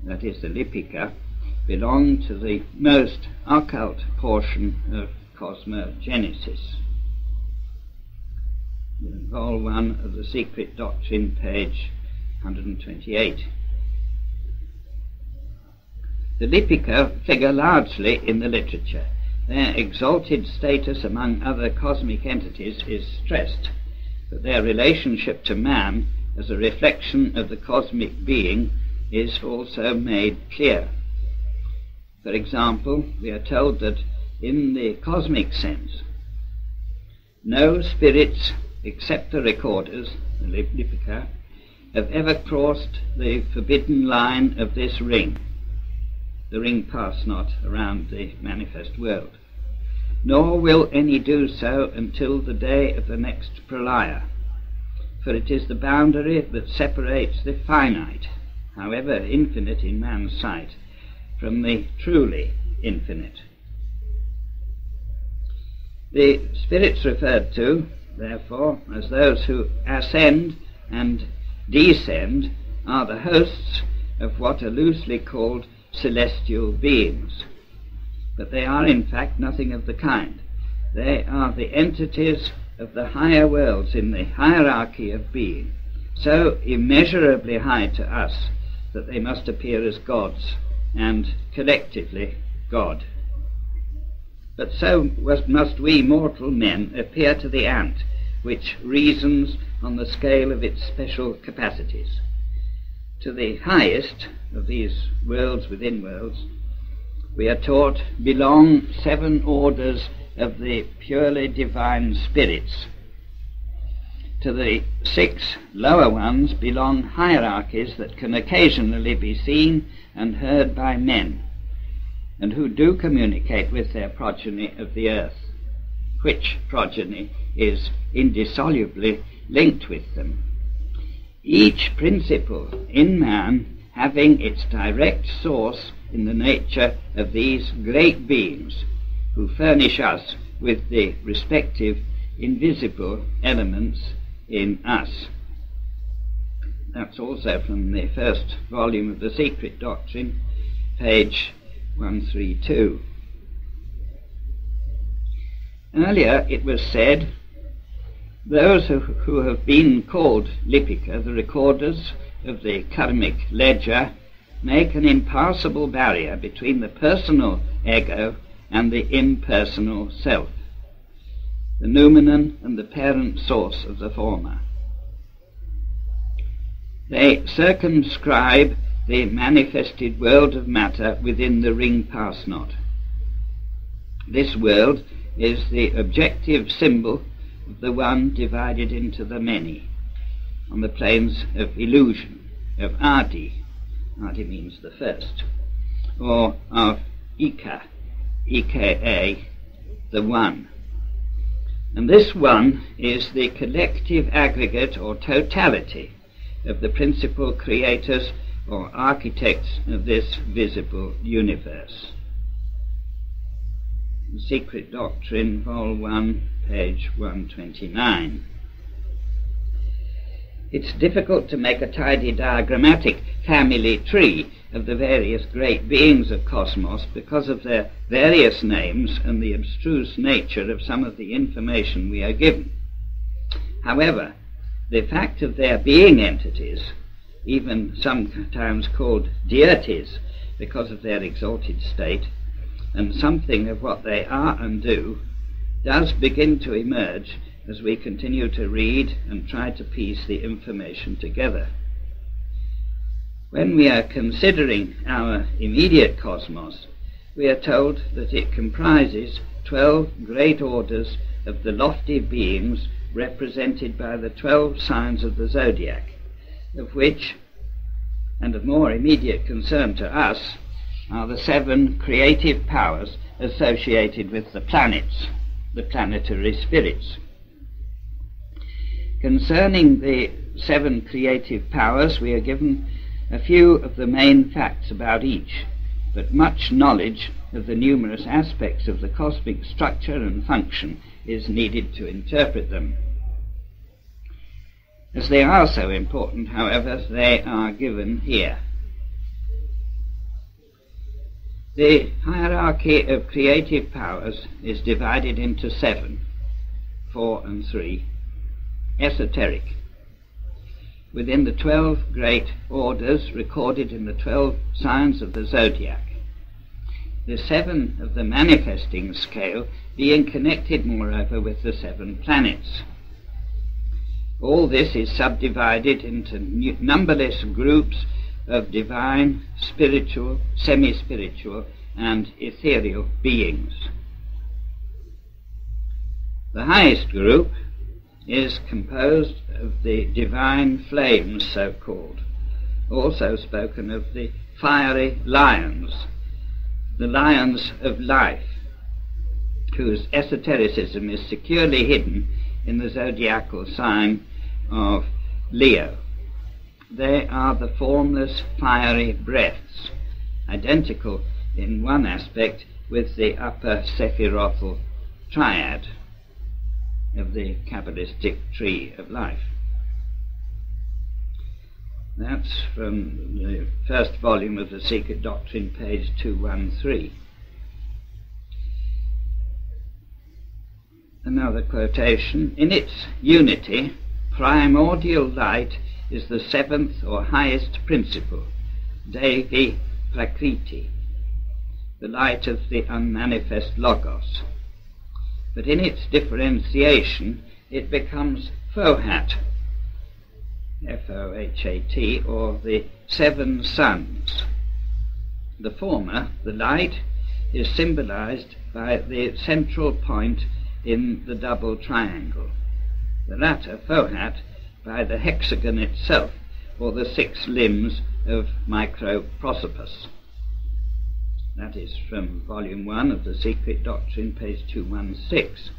S1: that is the Lipika, belong to the most occult portion of cosmogenesis. Vol 1 of the Secret Doctrine, page 128. The Lipika figure largely in the literature. Their exalted status among other cosmic entities is stressed, but their relationship to man as a reflection of the cosmic being is also made clear. For example, we are told that in the cosmic sense, no spirits except the recorders, the Lipika, have ever crossed the forbidden line of this ring. The ring pass not around the manifest world, nor will any do so until the day of the next pralaya, for it is the boundary that separates the finite, however infinite in man's sight, from the truly infinite. The spirits referred to, therefore, as those who ascend and descend are the hosts of what are loosely called celestial beings, but they are in fact nothing of the kind. They are the entities of the higher worlds in the hierarchy of being, so immeasurably high to us that they must appear as gods, and collectively God. But so must we mortal men appear to the ant, which reasons on the scale of its special capacities. To the highest of these worlds within worlds, we are taught, belong 7 orders of the purely divine spirits. To the 6 lower ones belong hierarchies that can occasionally be seen and heard by men, and who do communicate with their progeny of the earth, which progeny is indissolubly linked with them. Each principle in man having its direct source in the nature of these great beings who furnish us with the respective invisible elements in us. That's also from the first volume of the Secret Doctrine, page 132. Earlier it was said, those who have been called Lipika, the recorders of the karmic ledger, make an impassable barrier between the personal ego and the impersonal self, the noumenon and the parent source of the former. They circumscribe the manifested world of matter within the ring pass knot. This world is the objective symbol of the one divided into the many, on the planes of illusion, of Adi, Adi means the first, or of Ika, Ika, the one. And this one is the collective aggregate or totality of the principal creators or architects of this visible universe. The Secret Doctrine, Vol. 1, page 129. It's difficult to make a tidy diagrammatic family tree of the various great beings of cosmos because of their various names and the abstruse nature of some of the information we are given. However, the fact of their being entities, even sometimes called deities because of their exalted state, and something of what they are and do, does begin to emerge as we continue to read and try to piece the information together. When we are considering our immediate cosmos, we are told that it comprises 12 great orders of the lofty beings represented by the 12 signs of the zodiac, of which, and of more immediate concern to us, are the 7 creative powers associated with the planets, the planetary spirits. Concerning the 7 creative powers, we are given a few of the main facts about each, but much knowledge of the numerous aspects of the cosmic structure and function is needed to interpret them. As they are so important, however, they are given here. The hierarchy of creative powers is divided into 7, 4 and 3, esoteric, within the 12 great orders recorded in the 12 signs of the zodiac, the 7 of the manifesting scale being connected moreover with the 7 planets. All this is subdivided into numberless groups of divine, spiritual, semi-spiritual, and ethereal beings. The highest group is composed of the divine flames, so-called, also spoken of the fiery lions, the lions of life, whose esotericism is securely hidden in the zodiacal sign of Leo. They are the formless fiery breaths, identical in one aspect with the upper sephirothal triad of the Kabbalistic tree of life. That's from the first volume of the Secret Doctrine, page 213. Another quotation: in its unity, primordial light is the 7th or highest principle, Devi Prakriti, the light of the unmanifest Logos. But in its differentiation, it becomes Fohat, F-O-H-A-T, or the 7 suns. The former, the light, is symbolized by the central point in the double triangle. The latter, Fohat, by the hexagon itself, or the 6 limbs of Microprosopus. That is from Volume 1 of the Secret Doctrine, page 216.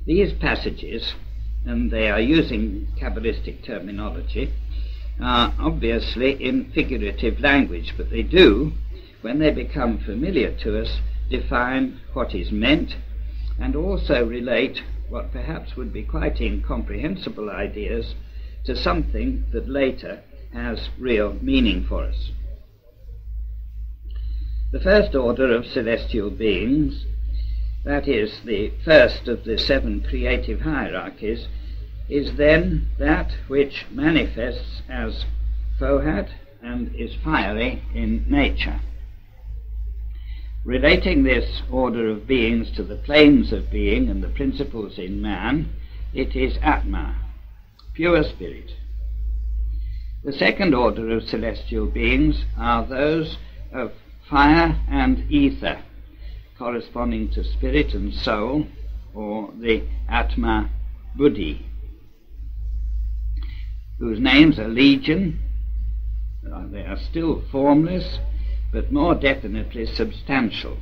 S1: These passages, and they are using Kabbalistic terminology, are obviously in figurative language, but they do, when they become familiar to us, define what is meant, and also relate what perhaps would be quite incomprehensible ideas to something that later has real meaning for us. The first order of celestial beings, that is, the first of the 7 creative hierarchies, is then that which manifests as Fohat and is fiery in nature. Relating this order of beings to the planes of being and the principles in man, it is Atma, pure spirit. The second order of celestial beings are those of fire and ether, corresponding to spirit and soul, or the Atma Buddhi, whose names are legion. They are still formless, but more definitely substantial.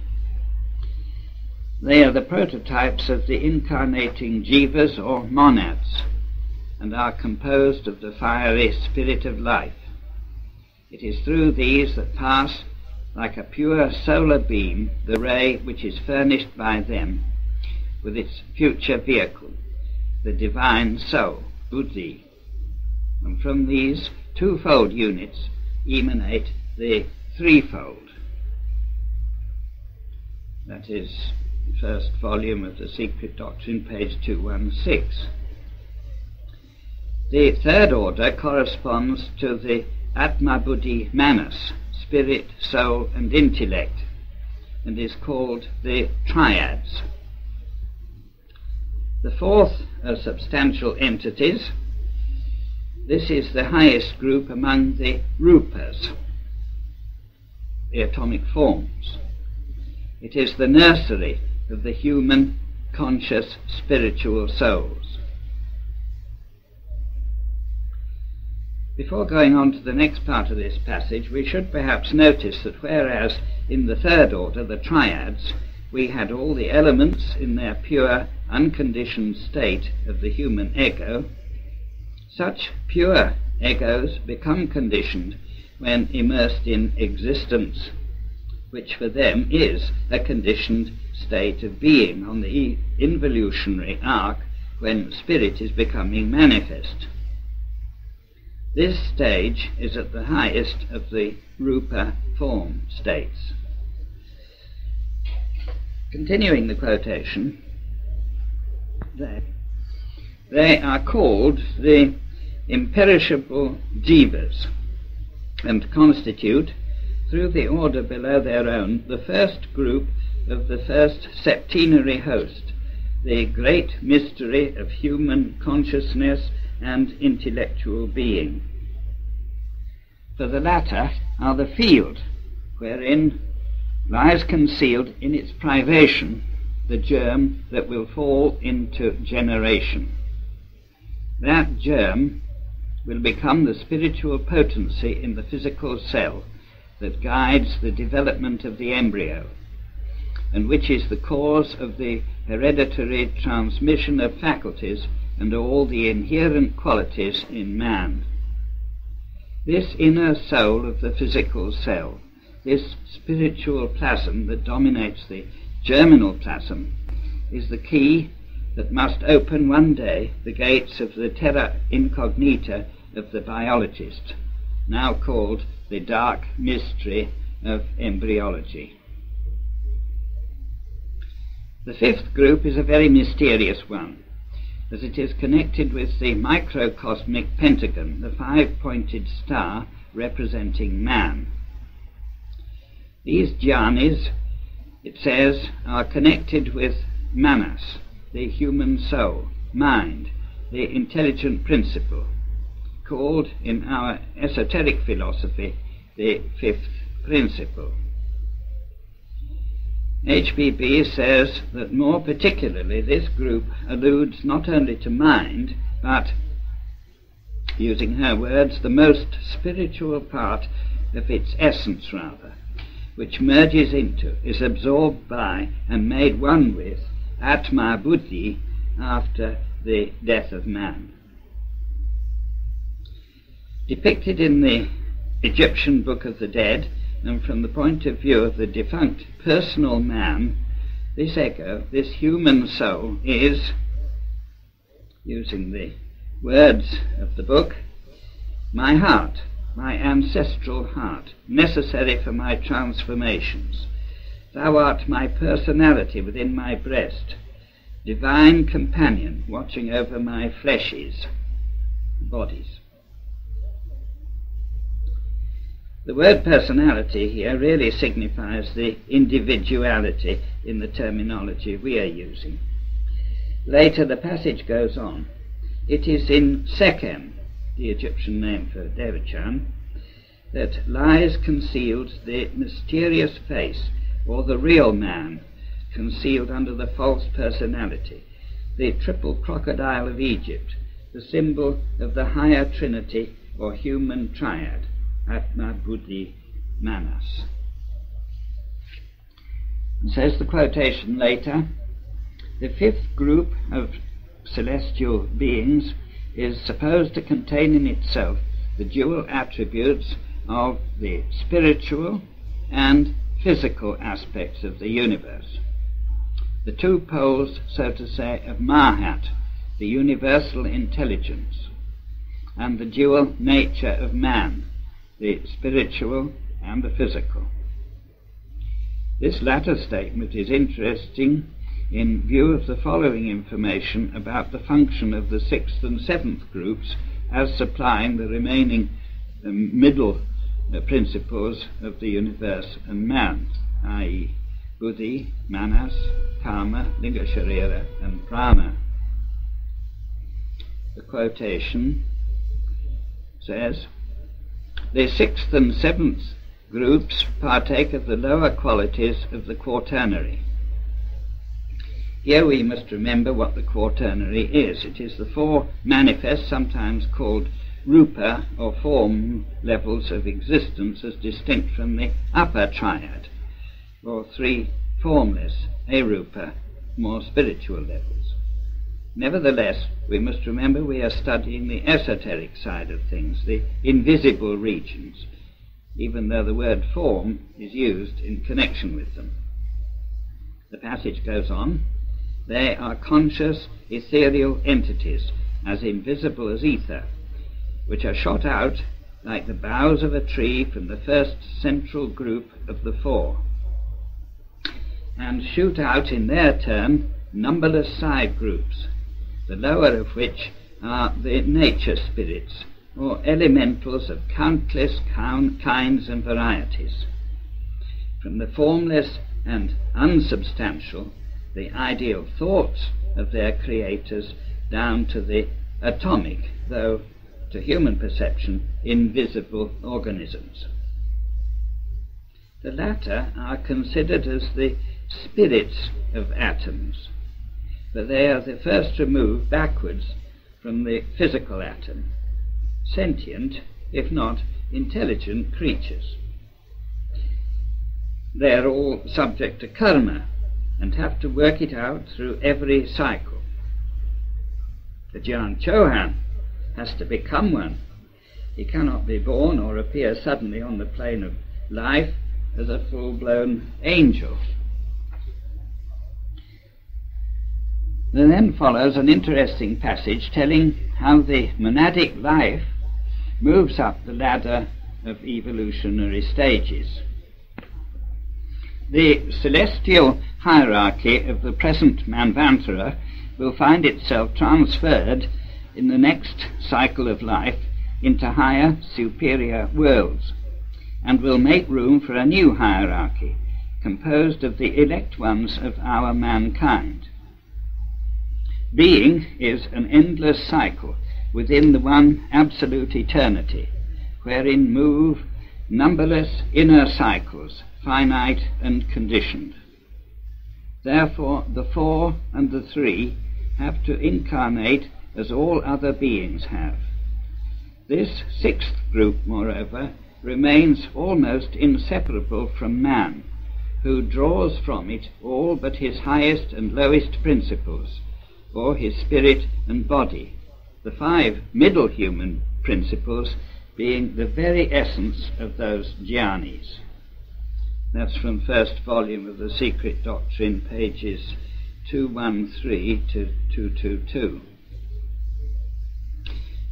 S1: They are the prototypes of the incarnating jivas or monads, and are composed of the fiery spirit of life, It is through these that pass, like a pure solar beam, the ray which is furnished by them with its future vehicle, the divine soul, buddhi. And from these twofold units emanate the threefold. That is the first volume of the Secret Doctrine, page 216. The third order corresponds to the Atma Buddhi Manas, spirit, soul, and intellect, and is called the triads. The fourth are substantial entities. This is the highest group among the rupas, the atomic forms. It is the nursery of the human conscious spiritual souls. Before going on to the next part of this passage, we should perhaps notice that whereas in the third order, the triads, we had all the elements in their pure, unconditioned state of the human ego, such pure egos become conditioned when immersed in existence, which for them is a conditioned state of being on the involutionary arc when spirit is becoming manifest. This stage is at the highest of the rupa form states. Continuing the quotation, they are called the imperishable jivas, and constitute, through the order below their own, the first group of the first septenary host, the great mystery of human consciousness and intellectual being. For the latter are the field wherein lies concealed in its privation the germ that will fall into generation. That germ will become the spiritual potency in the physical cell that guides the development of the embryo, and which is the cause of the hereditary transmission of faculties and all the inherent qualities in man. This inner soul of the physical cell, this spiritual plasm that dominates the germinal plasm, is the key that must open one day the gates of the terra incognita of the biologist, now called the dark mystery of embryology. The fifth group is a very mysterious one, as it is connected with the microcosmic pentagon, the five-pointed star representing man. These jhanis, it says, are connected with manas, the human soul, mind, the intelligent principle, called in our esoteric philosophy the fifth principle. HBB says that more particularly this group alludes not only to mind, but, using her words, the most spiritual part of its essence rather, which merges into, is absorbed by, and made one with Atma Buddhi after the death of man. Depicted in the Egyptian Book of the Dead, and from the point of view of the defunct personal man, this ego, this human soul, is, using the words of the book, my heart, my ancestral heart, necessary for my transformations. Thou art my personality within my breast, divine companion watching over my fleshes, bodies. The word personality here really signifies the individuality in the terminology we are using. Later the passage goes on. It is in Sekhem, the Egyptian name for Devachan, that lies concealed the mysterious face, or the real man, concealed under the false personality, the triple crocodile of Egypt, the symbol of the higher trinity or human triad, Atma Buddhi Manas. And says the quotation later, the fifth group of celestial beings is supposed to contain in itself the dual attributes of the spiritual and physical aspects of the universe. The two poles, so to say, of Mahat, the universal intelligence, and the dual nature of man, the spiritual and the physical. This latter statement is interesting in view of the following information about the function of the sixth and seventh groups as supplying the remaining middle principles of the universe and man, i.e. Buddhi, Manas, Kama, Linga Sharira and Prana. The quotation says, "The sixth and seventh groups partake of the lower qualities of the quaternary." Here we must remember what the quaternary is. It is the four manifest, sometimes called rupa or form levels of existence, as distinct from the upper triad, or three formless, arupa, more spiritual levels. Nevertheless, we must remember we are studying the esoteric side of things, the invisible regions, even though the word form is used in connection with them. The passage goes on, "They are conscious, ethereal entities, as invisible as ether, which are shot out like the boughs of a tree from the first central group of the four, and shoot out in their turn numberless side groups, the lower of which are the nature spirits, or elementals of countless kinds and varieties. From the formless and unsubstantial, the ideal thoughts of their creators, down to the atomic, though to human perception, invisible organisms. The latter are considered as the spirits of atoms, but they are the first removed backwards from the physical atom, sentient, if not intelligent, creatures. They are all subject to karma and have to work it out through every cycle. The Jian Chohan has to become one. He cannot be born or appear suddenly on the plane of life as a full-blown angel. There then follows an interesting passage telling how the monadic life moves up the ladder of evolutionary stages. The celestial hierarchy of the present Manvantara will find itself transferred in the next cycle of life into higher, superior worlds, and will make room for a new hierarchy, composed of the elect ones of our mankind. Being is an endless cycle within the one absolute eternity, wherein move numberless inner cycles, finite and conditioned. Therefore the four and the three have to incarnate as all other beings have. This sixth group, moreover, remains almost inseparable from man, who draws from it all but his highest and lowest principles, or his spirit and body, the five middle human principles being the very essence of those jhanis. That's from first volume of The Secret Doctrine, pages 213 to 222.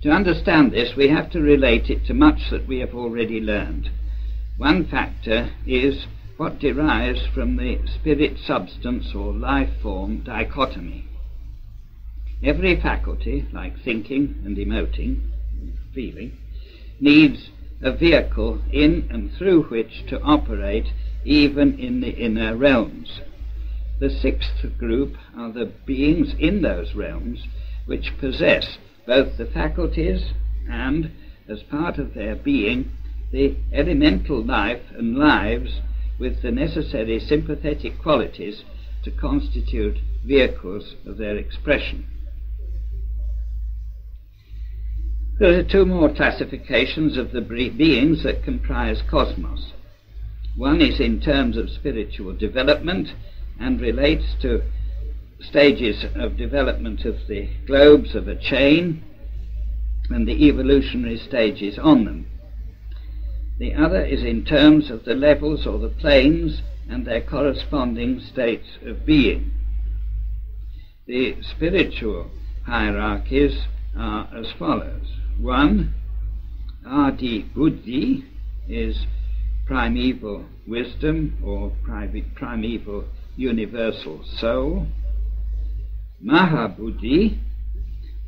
S1: To understand this, we have to relate it to much that we have already learned. One factor is what derives from the spirit-substance or life-form dichotomy. Every faculty, like thinking and emoting, feeling, needs a vehicle in and through which to operate even in the inner realms. The sixth group are the beings in those realms which possess both the faculties and, as part of their being, the elemental life and lives with the necessary sympathetic qualities to constitute vehicles of their expression. There are two more classifications of the beings that comprise cosmos. One is in terms of spiritual development and relates to stages of development of the globes of a chain and the evolutionary stages on them. The other is in terms of the levels or the planes and their corresponding states of being. The spiritual hierarchies are as follows. 1. Adi Buddhi is primeval wisdom or primeval universal soul. Mahabuddhi,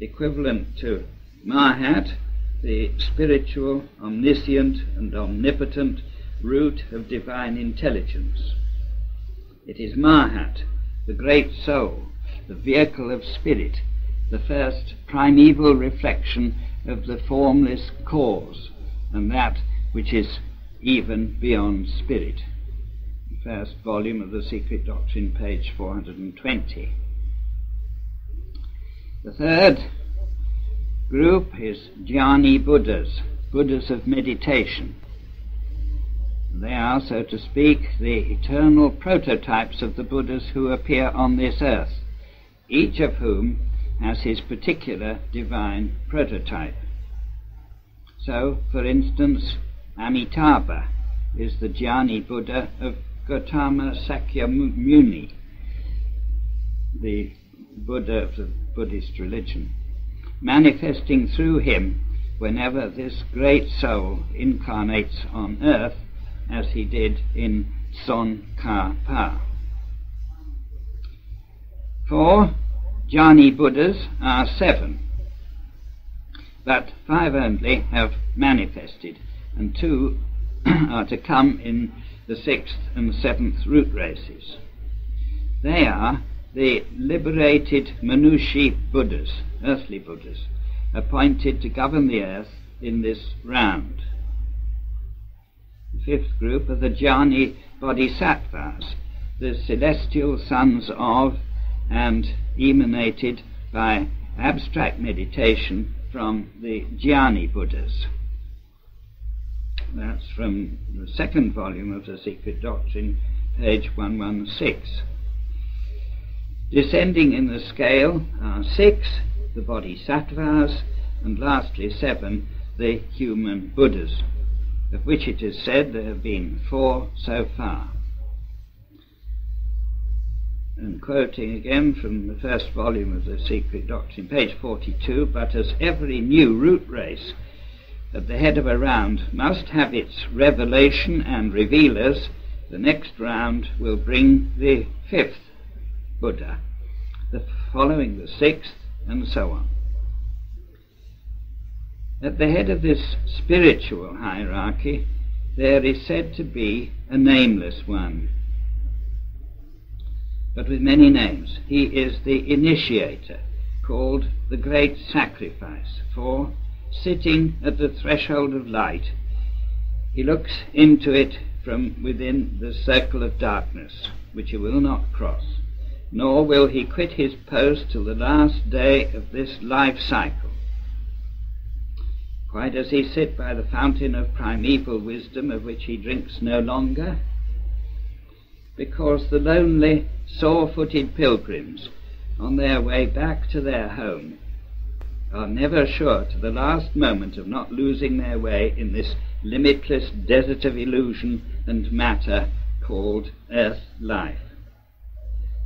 S1: equivalent to Mahat, the spiritual, omniscient and omnipotent root of divine intelligence. It is Mahat, the great soul, the vehicle of spirit, the first primeval reflection of the formless cause, and that which is even beyond spirit. The first volume of The Secret Doctrine, page 420. The third group is Jnani Buddhas, Buddhas of meditation. They are, so to speak, the eternal prototypes of the Buddhas who appear on this earth, each of whom has his particular divine prototype. So, for instance, Amitabha is the Jnani Buddha of Gautama Sakyamuni, the Buddha of the Buddhist religion, manifesting through him whenever this great soul incarnates on earth, as he did in Tsongkhapa. 4 Jnani Buddhas are 7, but 5 only have manifested, and 2 are to come in the 6th and 7th root races. They are the liberated Manushi Buddhas, earthly Buddhas, appointed to govern the earth in this round. The 5th group are the Jnani Bodhisattvas, the celestial sons of and emanated by abstract meditation from the Jnani Buddhas. That's from the 2nd volume of The Secret Doctrine, page 116. Descending in the scale are 6, the Bodhisattvas, and lastly 7, the human Buddhas, of which it is said there have been 4 so far. And quoting again from the 1st volume of The Secret Doctrine, page 42, but as every new root race at the head of a round must have its revelation and revealers, the next round will bring the 5th Buddha, the following the 6th, and so on. At the head of this spiritual hierarchy there is said to be a nameless one, but with many names. He is the initiator, called the Great Sacrifice, for, sitting at the threshold of light, he looks into it from within the circle of darkness, which he will not cross, nor will he quit his post till the last day of this life cycle. Why does he sit by the fountain of primeval wisdom, of which he drinks no longer? Because the lonely, sore-footed pilgrims, on their way back to their home, are never sure to the last moment of not losing their way in this limitless desert of illusion and matter called earth life.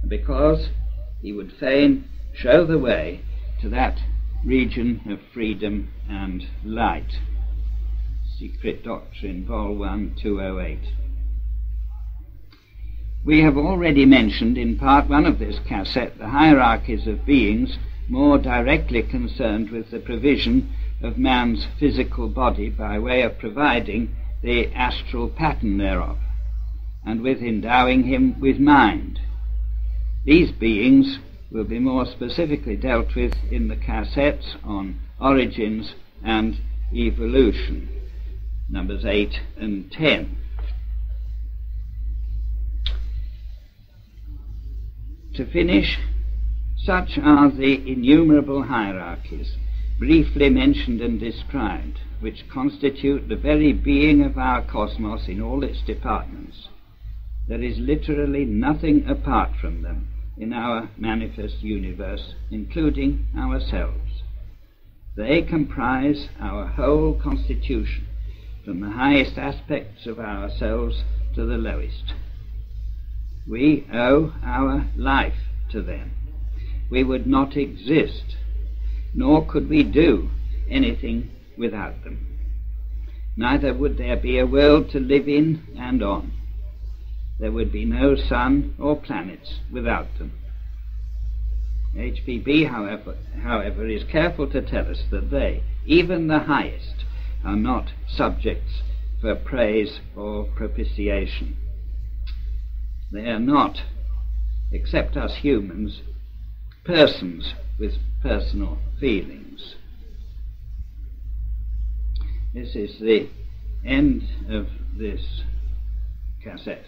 S1: And because he would fain show the way to that region of freedom and light. Secret Doctrine, Vol 1, 208. We have already mentioned in part 1 of this cassette the hierarchies of beings more directly concerned with the provision of man's physical body by way of providing the astral pattern thereof, and with endowing him with mind. These beings will be more specifically dealt with in the cassettes on origins and evolution, numbers 8 and 10. To finish, such are the innumerable hierarchies, briefly mentioned and described, which constitute the very being of our cosmos in all its departments. There is literally nothing apart from them in our manifest universe, including ourselves. They comprise our whole constitution, from the highest aspects of ourselves to the lowest. We owe our life to them. We would not exist, nor could we do anything without them. Neither would there be a world to live in and on. There would be no sun or planets without them. HPB, however, is careful to tell us that they, even the highest, are not subjects for praise or propitiation. They are not, except us humans, persons with personal feelings. This is the end of this cassette.